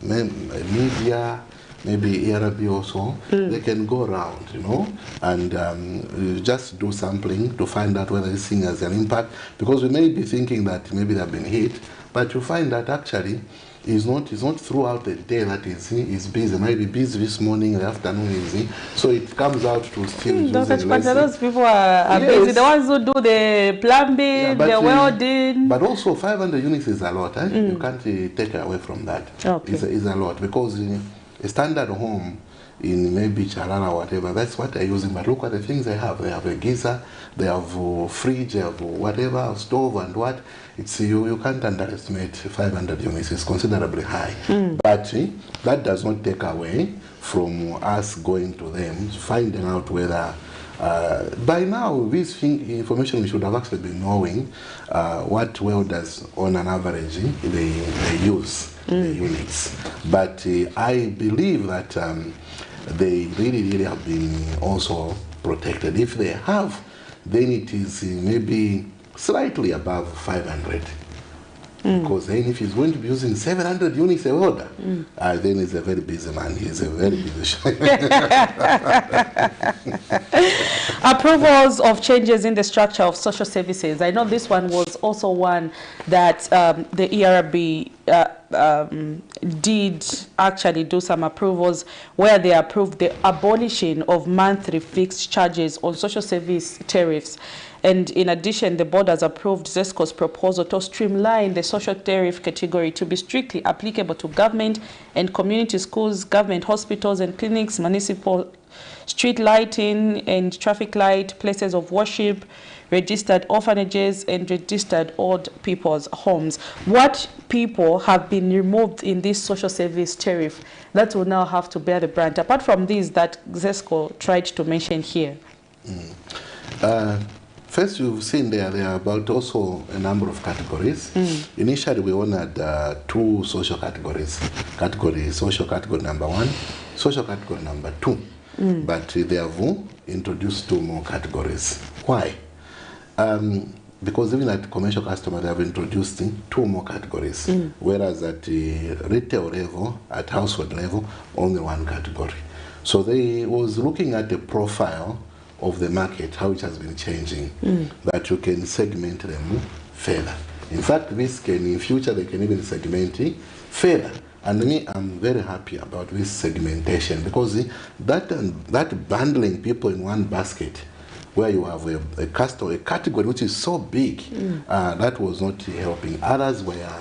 media, maybe ERB also, they can go around, and just do sampling to find out whether this thing has an impact. Because we may be thinking that maybe they've been hit, but you find that actually it's not throughout the day that is busy. Maybe busy this morning, the afternoon is so it comes out to still those people are busy. The ones who do the plumbing, the welding. But also 500 units is a lot. You can't take away from that. Okay. It's a lot, because a standard home in maybe Charara or whatever, that's what they're using. But look at the things they have. They have a geyser, they have a fridge, they have whatever, a stove and what. It's you can't underestimate 500 units. It's considerably high. But that does not take away from us going to them, finding out whether by now this information we should have actually been knowing what welders on an average they use. the units. But I believe that they really have been also protected. If they have, then it is maybe slightly above 500. Because then if he's going to be using 700 units a order, then he's a very busy man. He's a very busy Approvals of changes in the structure of social services. I know this one was also one that the ERB did actually do some approvals where they approved the abolishing of monthly fixed charges on social service tariffs. And in addition, the board has approved ZESCO's proposal to streamline the social tariff category to be strictly applicable to government and community schools, government hospitals and clinics, municipal street lighting and traffic light, places of worship, registered orphanages and registered old people's homes. What people have been removed in this social service tariff that will now have to bear the brunt, apart from these that ZESCO tried to mention here? First, you've seen there are about also a number of categories. Initially, we honored 2 social categories. Social category number 1, social category number 2. But they have introduced 2 more categories. Why? Because even at commercial customers, they have introduced 2 more categories, whereas at retail level, at household level, only 1 category. So they was looking at the profile of the market, how it has been changing, that you can segment them further. In fact, this can, in future, they can even segment further. And me, I'm very happy about this segmentation, because that bundling people in one basket, where you have a category which is so big, that was not helping. Others were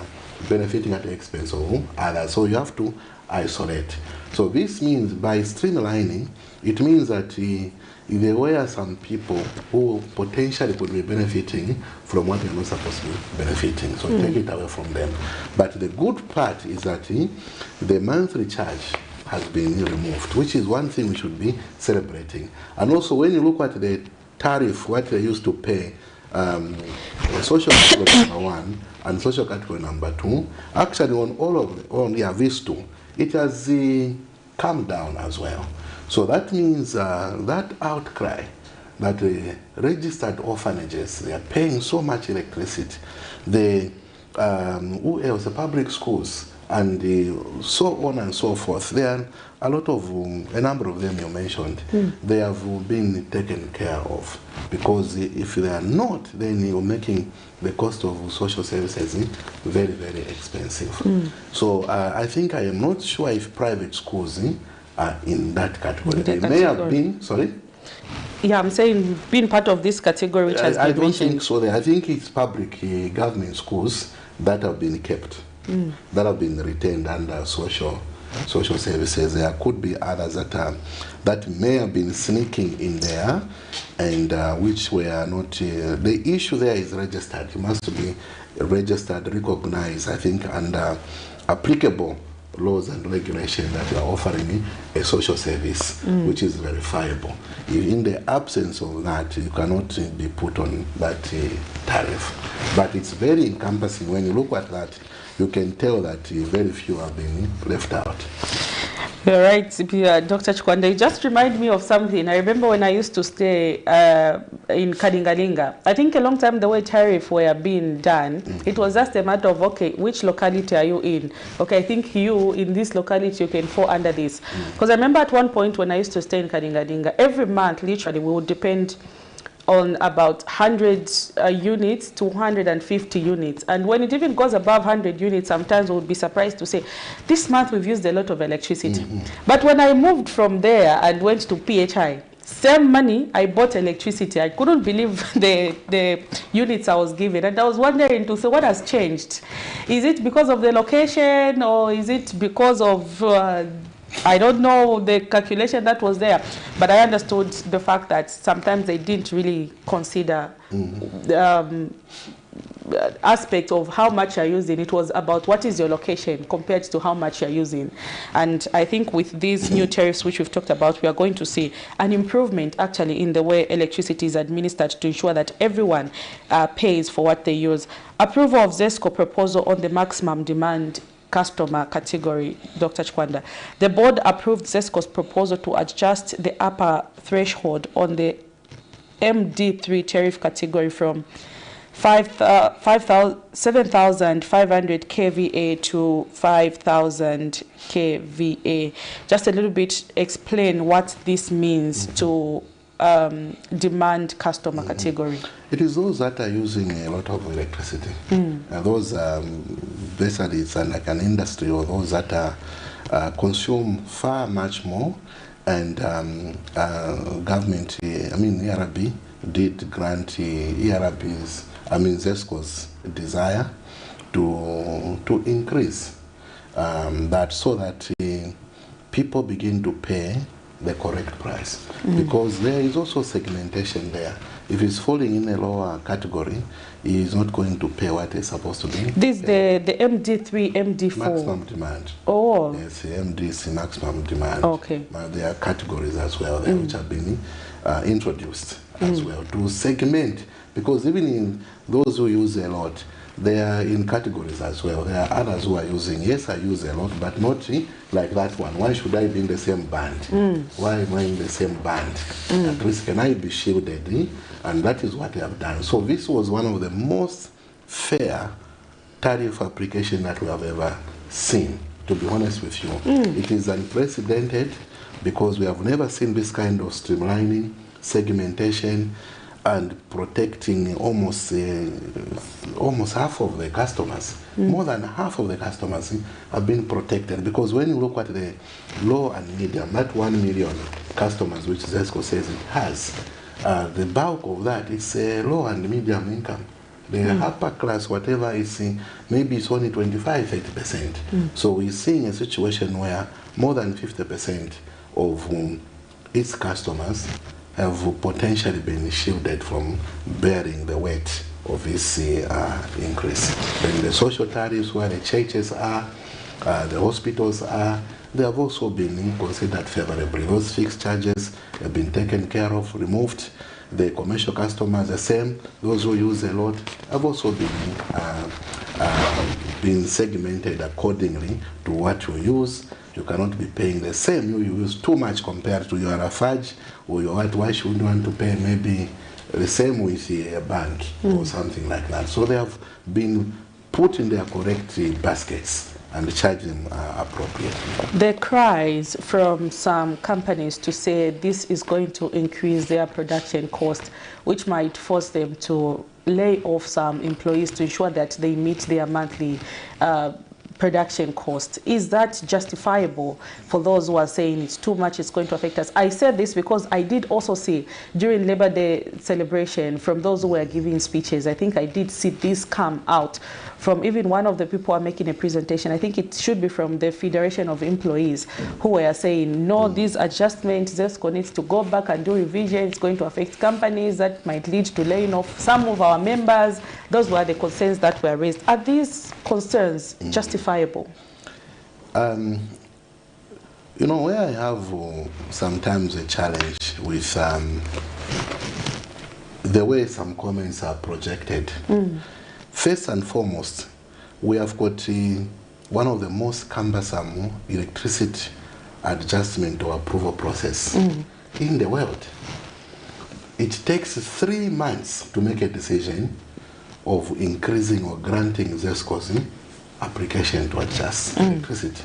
benefiting at the expense of others. So you have to isolate. So this means by streamlining, it means that there were some people who potentially could be benefiting from what they're not supposed to be benefiting. So take it away from them. But the good part is that the monthly charge has been removed, which is one thing we should be celebrating. And also when you look at the tariff, what they used to pay, social category number 1 and social category number 2, actually on these 2, it has come down as well. So that means that outcry that the registered orphanages, they are paying so much electricity, the who else, the public schools, and so on and so forth. There are a lot of, a number of them you mentioned, they have been taken care of. Because if they are not, then you're making the cost of social services very, very expensive. So I think I am not sure if private schools are in that category. They may have been, sorry? Yeah, I'm saying being part of this category which has been mentioned. I don't think so. I think it's public government schools that have been kept, that have been retained under social services. There could be others that may have been sneaking in there, and which were not. The issue there is registered. You must be registered, recognized, I think, under applicable laws and regulations that you are offering a social service, which is verifiable. In the absence of that, you cannot be put on that tariff. But it's very encompassing. When you look at that, you can tell that very few have been left out. You're right, Dr. Chikwanda. You just remind me of something. I remember when I used to stay in Kadingalinga. I think a long time the way tariff were being done, it was just a matter of, okay, which locality are you in? Okay, I think you in this locality, you can fall under this. Because I remember at one point when I used to stay in Kadingalinga, every month, literally, we would depend on about 100 units to 150 units. And when it even goes above 100 units, sometimes we would be surprised to say, this month we've used a lot of electricity. But when I moved from there and went to PHI, same money, I bought electricity. I couldn't believe the units I was given. And I was wondering to say, what has changed? Is it because of the location, or is it because of I don't know the calculation that was there, but I understood the fact that sometimes they didn't really consider the aspect of how much you're using. It was about what is your location compared to how much you're using. And I think with these new tariffs which we've talked about, we are going to see an improvement actually in the way electricity is administered to ensure that everyone pays for what they use. Approval of ZESCO proposal on the maximum demand customer category, Dr. Chikwanda. The board approved ZESCO's proposal to adjust the upper threshold on the MD3 tariff category from 7,500 kVA to 5,000 kVA. Just a little bit explain what this means to demand customer category. It is those that are using a lot of electricity. And those basically it's like an industry, or those that consume far much more. And government, ERB did grant ERB's, ZESCO's desire to increase that, so that people begin to pay the correct price. Because there is also segmentation there. If he's falling in a lower category, he is not going to pay what he's supposed to be. This the MD3, MD4. Maximum demand. Oh. Yes, the MDC maximum demand. Okay. There are categories as well there which have been introduced as well to segment, because even in those who use a lot, they are in categories as well. There are others who are using, yes, I use a lot, but not like that one. Why should I be in the same band? Why am I in the same band? At least can I be shielded? And that is what they have done. So this was one of the most fair tariff application that we have ever seen, to be honest with you. It is unprecedented, because we have never seen this kind of streamlining, segmentation, and protecting almost half of the customers. More than half of the customers have been protected, because when you look at the low and medium, that 1 million customers which ZESCO says it has, the bulk of that is low and medium income. The upper class, whatever is, maybe it's only 25–30%. So we're seeing a situation where more than 50% of its customers have potentially been shielded from bearing the weight of this increase. Then the social tariffs, where the churches are, the hospitals are, they have also been considered favorably. Those fixed charges have been taken care of, removed. The commercial customers, the same. Those who use a lot have also been segmented accordingly to what you use. You cannot be paying the same. You use too much compared to your Lafarge or your what. Why should you want to pay maybe the same with a bank or something like that? So they have been put in their correct baskets and charge them appropriately. The cries from some companies to say this is going to increase their production cost, which might force them to lay off some employees to ensure that they meet their monthly production cost. Is that justifiable for those who are saying it's too much, it's going to affect us? I said this because I did also see during Labor Day celebration from those who were giving speeches, I think I did see this come out from even one of the people who are making a presentation. I think it should be from the Federation of Employees, who were saying, no, these adjustments, ZESCO needs to go back and do revision. It's going to affect companies. That might lead to laying off some of our members. Those were the concerns that were raised. Are these concerns justifiable? You know, where I have sometimes a challenge with the way some comments are projected. First and foremost, we have got one of the most cumbersome electricity adjustment or approval process in the world. It takes 3 months to make a decision of increasing or granting ZESCO's application to adjust electricity.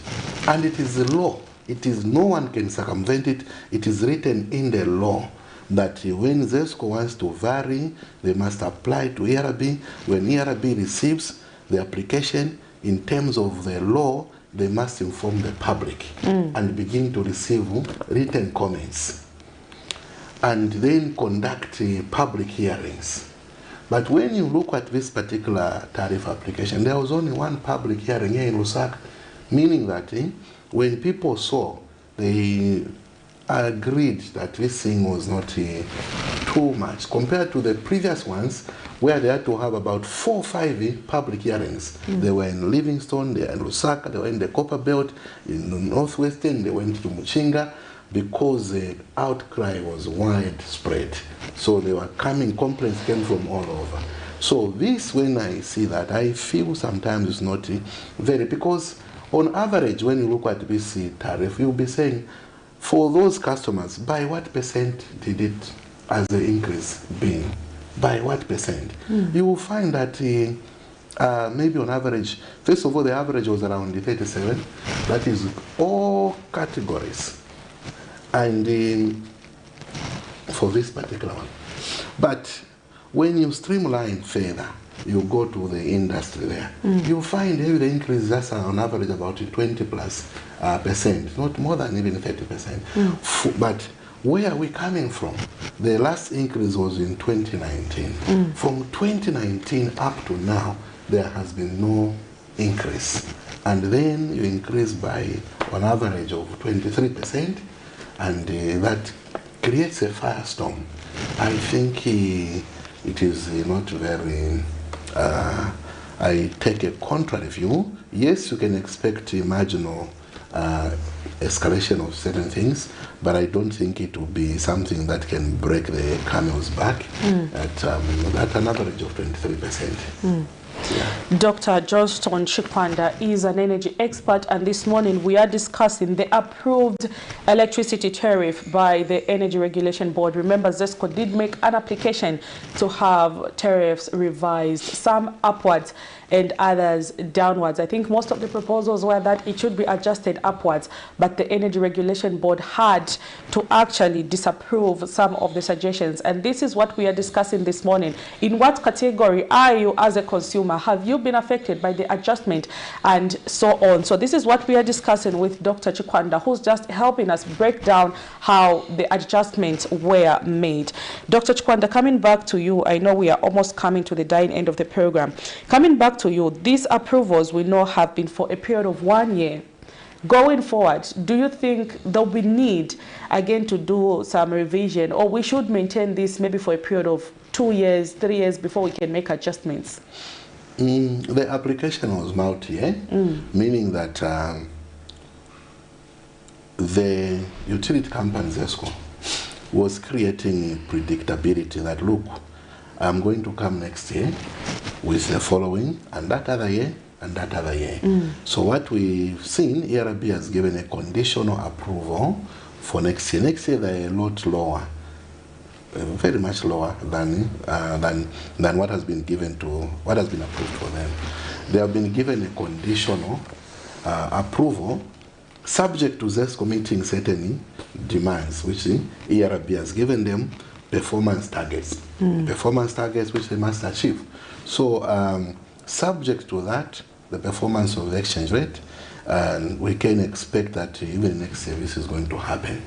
And it is the law. It is, no one can circumvent it. It is written in the law that when ZESCO wants to vary, they must apply to ERB. When ERB receives the application, in terms of the law, they must inform the public and begin to receive written comments and then conduct public hearings. But when you look at this particular tariff application, there was only one public hearing here in Lusaka, meaning that when people saw, they agreed that this thing was not too much compared to the previous ones, where they had to have about 4 or 5 public hearings. They were in Livingstone, they were in Lusaka, they were in the Copper Belt, in the Northwestern, they went to Muchinga, because the outcry was widespread. So they were coming, complaints came from all over. So this, when I see that, I feel sometimes it's not very, because On average, when you look at this tariff, you'll be saying, for those customers, by what percent did it, as the increase been? By what percent? You will find that maybe on average, first of all, the average was around 37. That is all categories. And for this particular one. But when you streamline further, you go to the industry there, you find the increase is just on average about 20+%, not more than even 30%. But where are we coming from? The last increase was in 2019. From 2019 up to now, there has been no increase. And then you increase by on average of 23%, and that creates a firestorm. I think it is not very, I take a contrary view. Yes, you can expect a marginal escalation of certain things, but I don't think it will be something that can break the camel's back at an average of 23%. Yeah. Dr. Johnston Chikwanda is an energy expert, and this morning we are discussing the approved electricity tariff by the Energy Regulation Board. Remember, ZESCO did make an application to have tariffs revised, some upwards and others downwards. I think most of the proposals were that it should be adjusted upwards, but the Energy Regulation Board had to actually disapprove some of the suggestions. And this is what we are discussing this morning. In what category are you as a consumer? Have you been affected by the adjustment and so on? So this is what we are discussing with Dr. Chikwanda, who's just helping us break down how the adjustments were made. Dr. Chikwanda, coming back to you, I know we are almost coming to the dying end of the program. Coming back to you, these approvals we know have been for a period of 1 year. Going forward, do you think there'll be need again to do some revision, or we should maintain this maybe for a period of 2 years, 3 years before we can make adjustments? The application was multi-year, meaning that the utility company ZESCO was creating predictability that, look, I'm going to come next year with the following, and that other year, and that other year. So what we've seen, ERB has given a conditional approval for next year. Next year they're a lot lower, very much lower than what has been given to, what has been approved for them. They have been given a conditional approval subject to ZESCO meeting certain demands, which the ERB has given them performance targets. Performance targets which they must achieve. So subject to that, the performance of the exchange rate, and we can expect that even next year this is going to happen.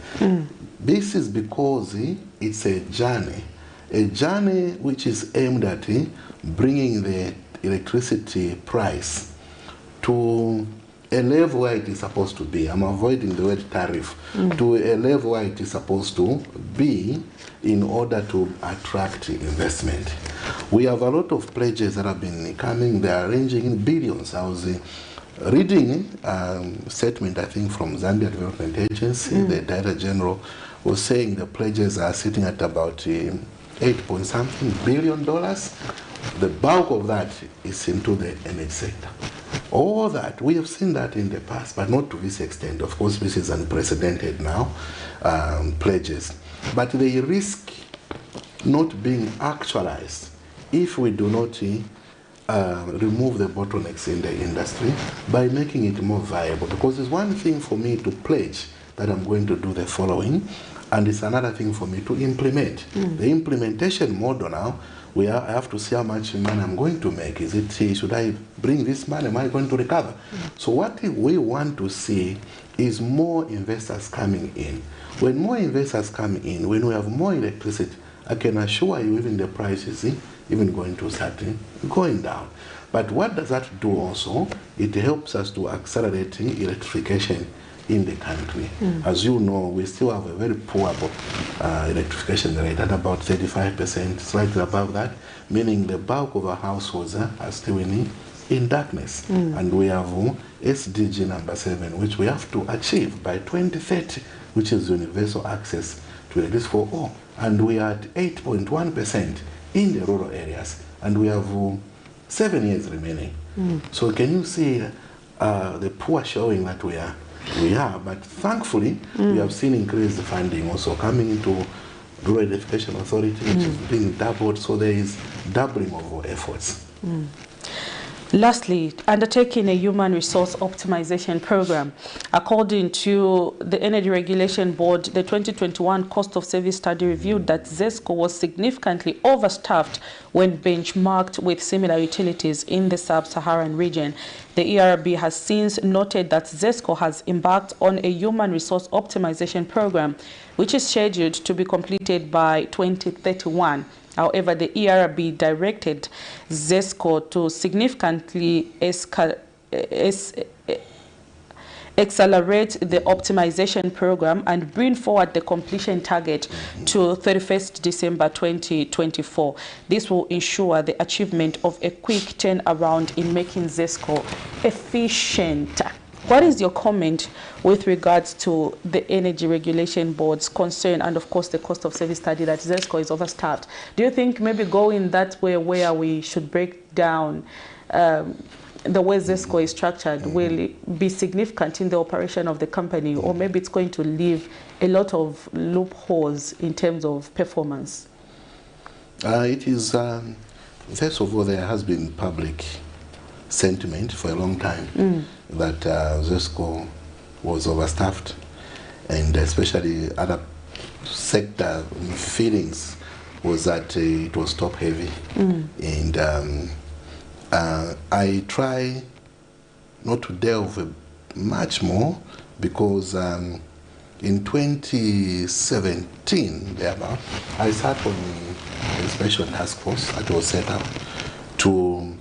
This is because it's a journey which is aimed at bringing the electricity price to a level where it is supposed to be. I'm avoiding the word tariff. To a level where it is supposed to be in order to attract investment. We have a lot of pledges that have been coming. They are ranging in billions. I was reading a statement, I think, from Zambia Development Agency. The Director General was saying the pledges are sitting at about $8-point-something billion. The bulk of that is into the energy sector. All that, we have seen that in the past, but not to this extent. Of course, this is unprecedented now, pledges. But they risk not being actualized if we do not remove the bottlenecks in the industry by making it more viable. Because it's one thing for me to pledge that I'm going to do the following, and it's another thing for me to implement. The implementation model now, I have to see how much money I'm going to make. Is it, should I bring this money? Am I going to recover? So what we want to see is more investors coming in. When more investors come in, when we have more electricity, I can assure you even the price is even going to start going down. But what does that do also? It helps us to accelerate electrification in the country. As you know, we still have a very poor electrification rate at about 35%, slightly above that, meaning the bulk of our households are still in darkness. And we have SDG number 7, which we have to achieve by 2030, which is universal access to electricity for all. And we are at 8.1% in the rural areas, and we have 7 years remaining. So can you see the poor showing that we are, but thankfully we have seen increased funding also coming into Rural Education Authority, which is being doubled, so there is doubling of our efforts. Lastly, undertaking a human resource optimization program. According to the Energy Regulation Board, the 2021 cost of service study revealed that ZESCO was significantly overstaffed when benchmarked with similar utilities in the sub-Saharan region. The ERB has since noted that ZESCO has embarked on a human resource optimization program, which is scheduled to be completed by 2031. However, the ERB directed ZESCO to significantly accelerate the optimization program and bring forward the completion target to 31st December 2024. This will ensure the achievement of a quick turnaround in making ZESCO efficient. What is your comment with regards to the Energy Regulation Board's concern and, of course, the cost of service study that ZESCO is overstaffed? Do you think maybe going that way where we should break down the way ZESCO is structured will be significant in the operation of the company, or maybe it's going to leave a lot of loopholes in terms of performance? It is, first of all, there has been public sentiment for a long time that ZESCO was overstaffed, and especially other sector feelings was that it was top heavy. And I try not to delve much more because in 2017, I sat on a special task force that was set up to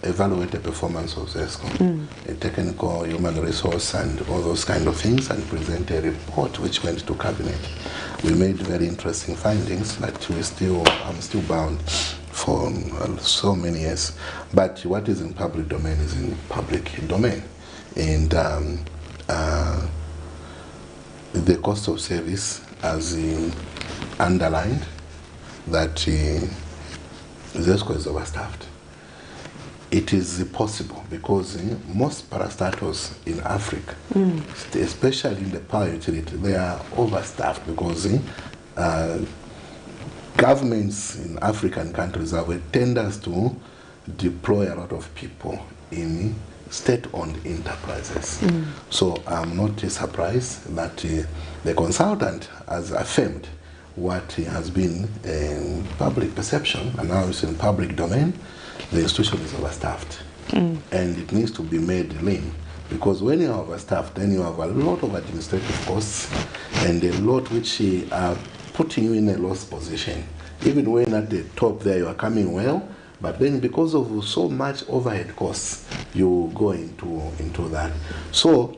evaluate the performance of ZESCO, a technical, human resource, and all those kind of things, and present a report which went to Cabinet. We made very interesting findings that I'm still bound for so many years. But what is in public domain is in public domain. And the cost of service, as underlined, that ZESCO is overstaffed. It is possible because most parastatals in Africa, especially in the power utility, they are overstaffed because governments in African countries have tenders to deploy a lot of people in state-owned enterprises. So I'm not surprised that the consultant has affirmed what has been public perception, and now it's in public domain. The institution is overstaffed, and it needs to be made lean, because when you are overstaffed, then you have a lot of administrative costs and a lot which are putting you in a lost position. Even when at the top there you are coming well, but then because of so much overhead costs, you go into that. So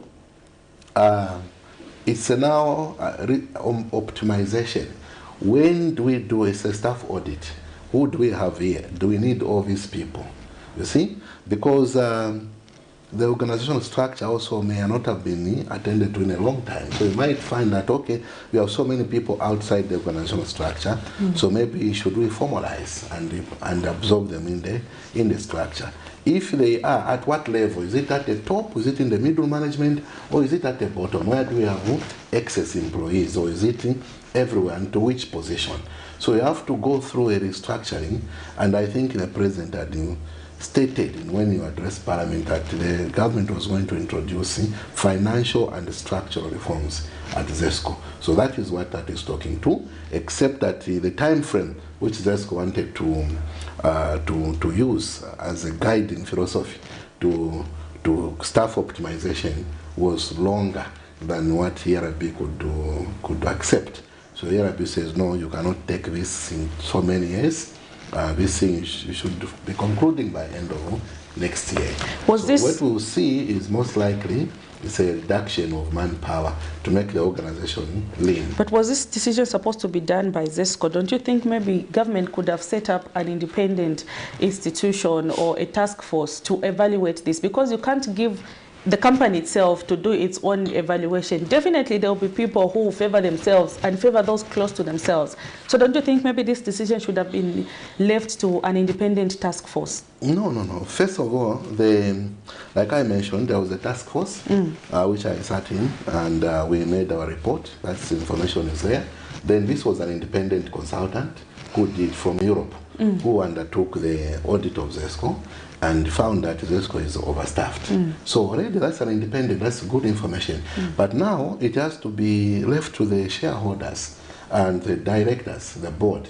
it's now optimization. When do we do a staff audit? Who do we have here? Do we need all these people? You see? Because the organizational structure also may not have been attended to in a long time. So you might find that, okay, we have so many people outside the organizational structure, so maybe should we formalize and absorb them in the structure? If they are, at what level? Is it at the top? Is it in the middle management? Or is it at the bottom? Where do we have excess employees? Or is it everywhere, and to which position? So you have to go through a restructuring, and I think the president had stated when you addressed Parliament that the government was going to introduce financial and structural reforms at ZESCO. So that is what that is talking to, except that the time frame which ZESCO wanted to use as a guiding philosophy to staff optimization was longer than what ERB could accept. So ERB says, no, you cannot take this in so many years. This thing you should be concluding by end of next year. What we'll see is most likely it's a reduction of manpower to make the organization lean. But was this decision supposed to be done by ZESCO? Don't you think maybe government could have set up an independent institution or a task force to evaluate this? Because you can't give the company itself to do its own evaluation, definitely there will be people who favor themselves and favor those close to themselves. So don't you think maybe this decision should have been left to an independent task force? No. First of all, like I mentioned, there was a task force which I sat in, and we made our report. That information is there. Then this was an independent consultant who did from Europe, who undertook the audit of ZESCO and found that ZESCO is overstaffed. So already that's an independent, that's good information. But now it has to be left to the shareholders and the directors, the board,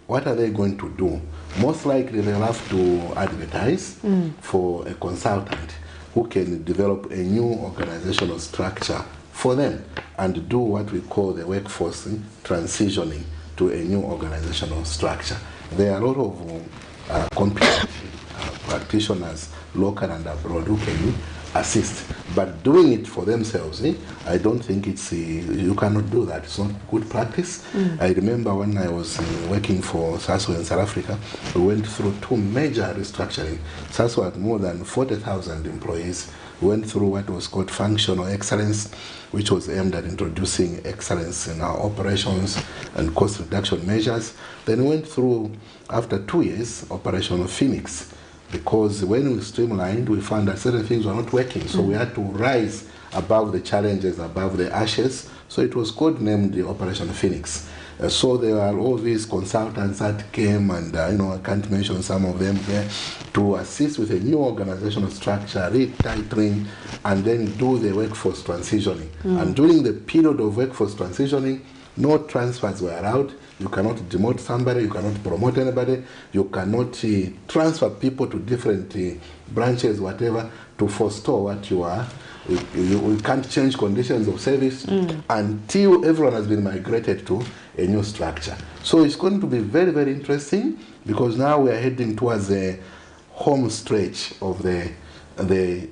what are they going to do? Most likely they'll have to advertise for a consultant who can develop a new organizational structure for them and do what we call the workforce transitioning to a new organizational structure. There are a lot of competent practitioners, local and abroad, who can assist. But doing it for themselves, I don't think it's, you cannot do that. It's not good practice. I remember when I was working for SASO in South Africa, we went through 2 major restructuring. SASO had more than 40,000 employees. We went through what was called functional excellence, which was aimed at introducing excellence in our operations and cost reduction measures. Then we went through, after 2 years, operational Phoenix, because when we streamlined, we found that certain things were not working. So we had to rise above the challenges, above the ashes. So it was codenamed the Operation Phoenix. So there are all these consultants that came, and I can't mention some of them here, to assist with a new organizational structure, retitling, and then do the workforce transitioning. And during the period of workforce transitioning, no transfers were allowed. You cannot demote somebody, you cannot promote anybody, you cannot transfer people to different branches, whatever, to forestall what you are. You can't change conditions of service until everyone has been migrated to a new structure. So it's going to be very, very interesting, because now we are heading towards the home stretch of the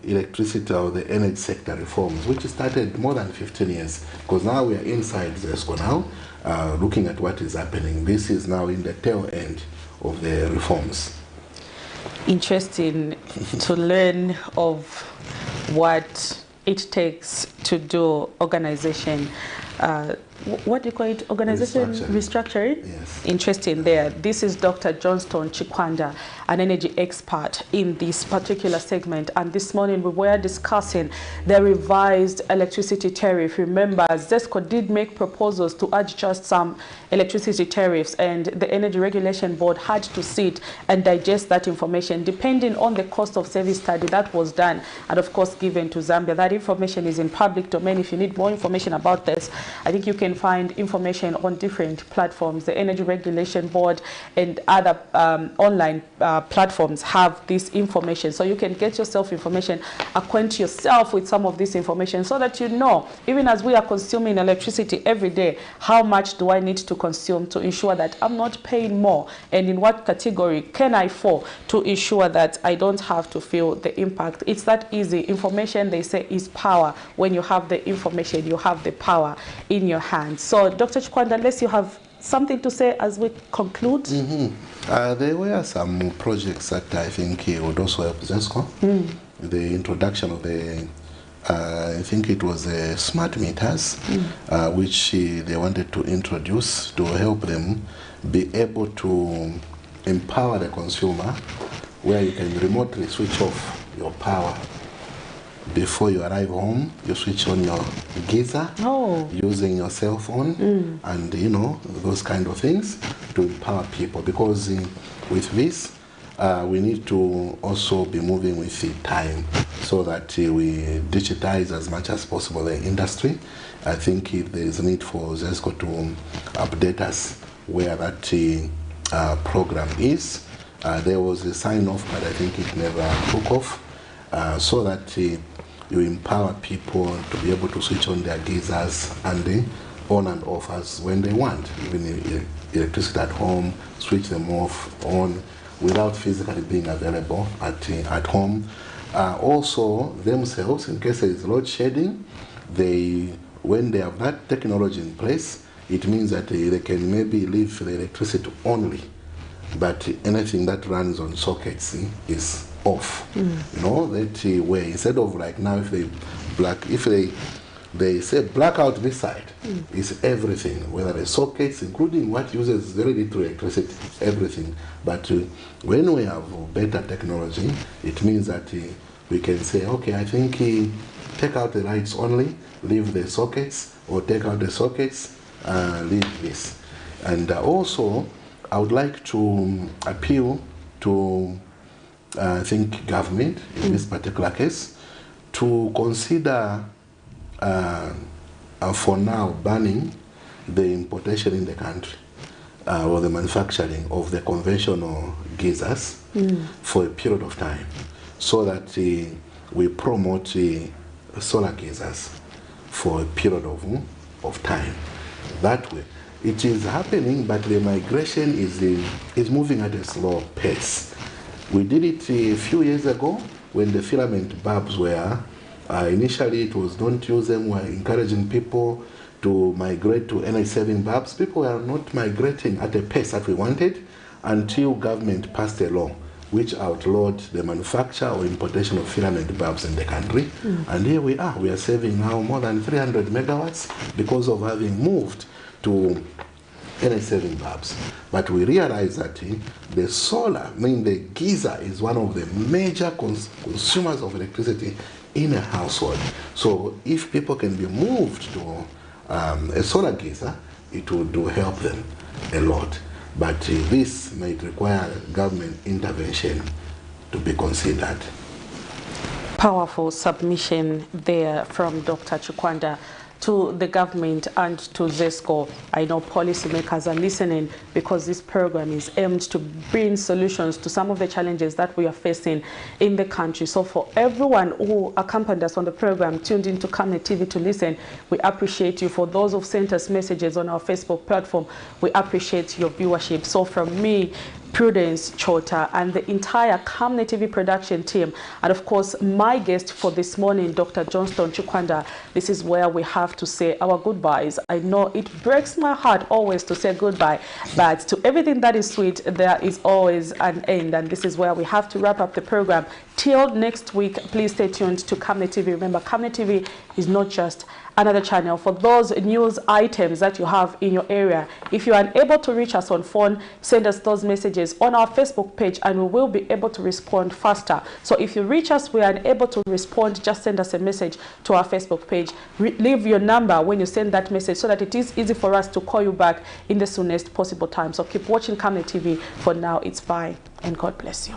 electricity or the energy sector reforms, which started more than 15 years, because now we are inside ZESCO now, looking at what is happening. This is now in the tail end of the reforms. Interesting to learn of what it takes to do organization. What do you call it? Organization restructuring? Yes. Interesting there. This is Dr. Johnston Chikwanda, an energy expert in this particular segment. And this morning we were discussing the revised electricity tariff. Remember, ZESCO did make proposals to adjust some electricity tariffs, and the Energy Regulation Board had to sit and digest that information depending on the cost of service study that was done and of course given to Zambia. That information is in public domain. If you need more information about this, I think you can find information on different platforms. The Energy Regulation Board and other online platforms have this information, so you can get yourself information, acquaint yourself with some of this information, so that you know, even as we are consuming electricity every day, how much do I need to consume to ensure that I'm not paying more, and in what category can I fall to ensure that I don't have to feel the impact. It's that easy. Information, they say, is power. When you have the information, you have the power in your hands. So Dr. Chikwanda, unless you have something to say as we conclude? There were some projects that I think would also help ZESCO. The introduction of the, I think it was smart meters, which they wanted to introduce to help them be able to empower the consumer, where you can remotely switch off your power. Before you arrive home, you switch on your geyser using your cell phone, and those kind of things to empower people. Because with this, we need to also be moving with the time, so that we digitize as much as possible the industry. I think there is a need for ZESCO to update us where that program is. There was a sign-off, but I think it never took off, so that you empower people to be able to switch on their geysers and on and off as when they want. Even electricity at home, switch them off, on, without physically being available at home. Also, themselves, in case there is load shedding, when they have that technology in place, it means that they can maybe leave the electricity only, but anything that runs on sockets is off. You know, that way, instead of like now, if they say blackout this side, it's everything, whether the sockets, including what uses very little electricity, everything. But when we have better technology, it means that we can say, okay, I think take out the lights only, leave the sockets, or take out the sockets, leave this. And also, I would like to appeal to, I think, government in this particular case, to consider for now banning the importation in the country or the manufacturing of the conventional geysers for a period of time, so that we promote solar geysers for a period of time. That way, it is happening, but the migration is moving at a slow pace. We did it a few years ago when the filament bulbs were, initially it was don't use them, we're encouraging people to migrate to energy saving bulbs. People were not migrating at a pace that we wanted until government passed a law which outlawed the manufacture or importation of filament bulbs in the country. And here we are saving now more than 300 megawatts because of having moved to energy saving bulbs. But we realize that the solar, the geyser, is one of the major consumers of electricity in a household. So if people can be moved to a solar geyser, it would help them a lot. But this might require government intervention to be considered. Powerful submission there from Dr. Chikwanda to the government and to ZESCO. I know policymakers are listening because this program is aimed to bring solutions to some of the challenges that we are facing in the country. So for everyone who accompanied us on the program, tuned into Camnet TV to listen, we appreciate you. For those who've sent us messages on our Facebook platform, we appreciate your viewership. So from me, Prudence Chota, and the entire Camnet TV production team, and of course my guest for this morning, Dr. Johnston Chikwanda, this is where we have to say our goodbyes. I know it breaks my heart always to say goodbye, but to everything that is sweet, there is always an end, and this is where we have to wrap up the program. Till next week, please stay tuned to Camnet TV. Remember, Camnet TV is not just another channel. For those news items that you have in your area, if you are unable to reach us on phone, send us those messages on our Facebook page and we will be able to respond faster. So if you reach us, we are unable to respond, just send us a message to our Facebook page. Leave your number when you send that message so that it is easy for us to call you back in the soonest possible time. So keep watching Camnet TV. For now, it's bye and God bless you.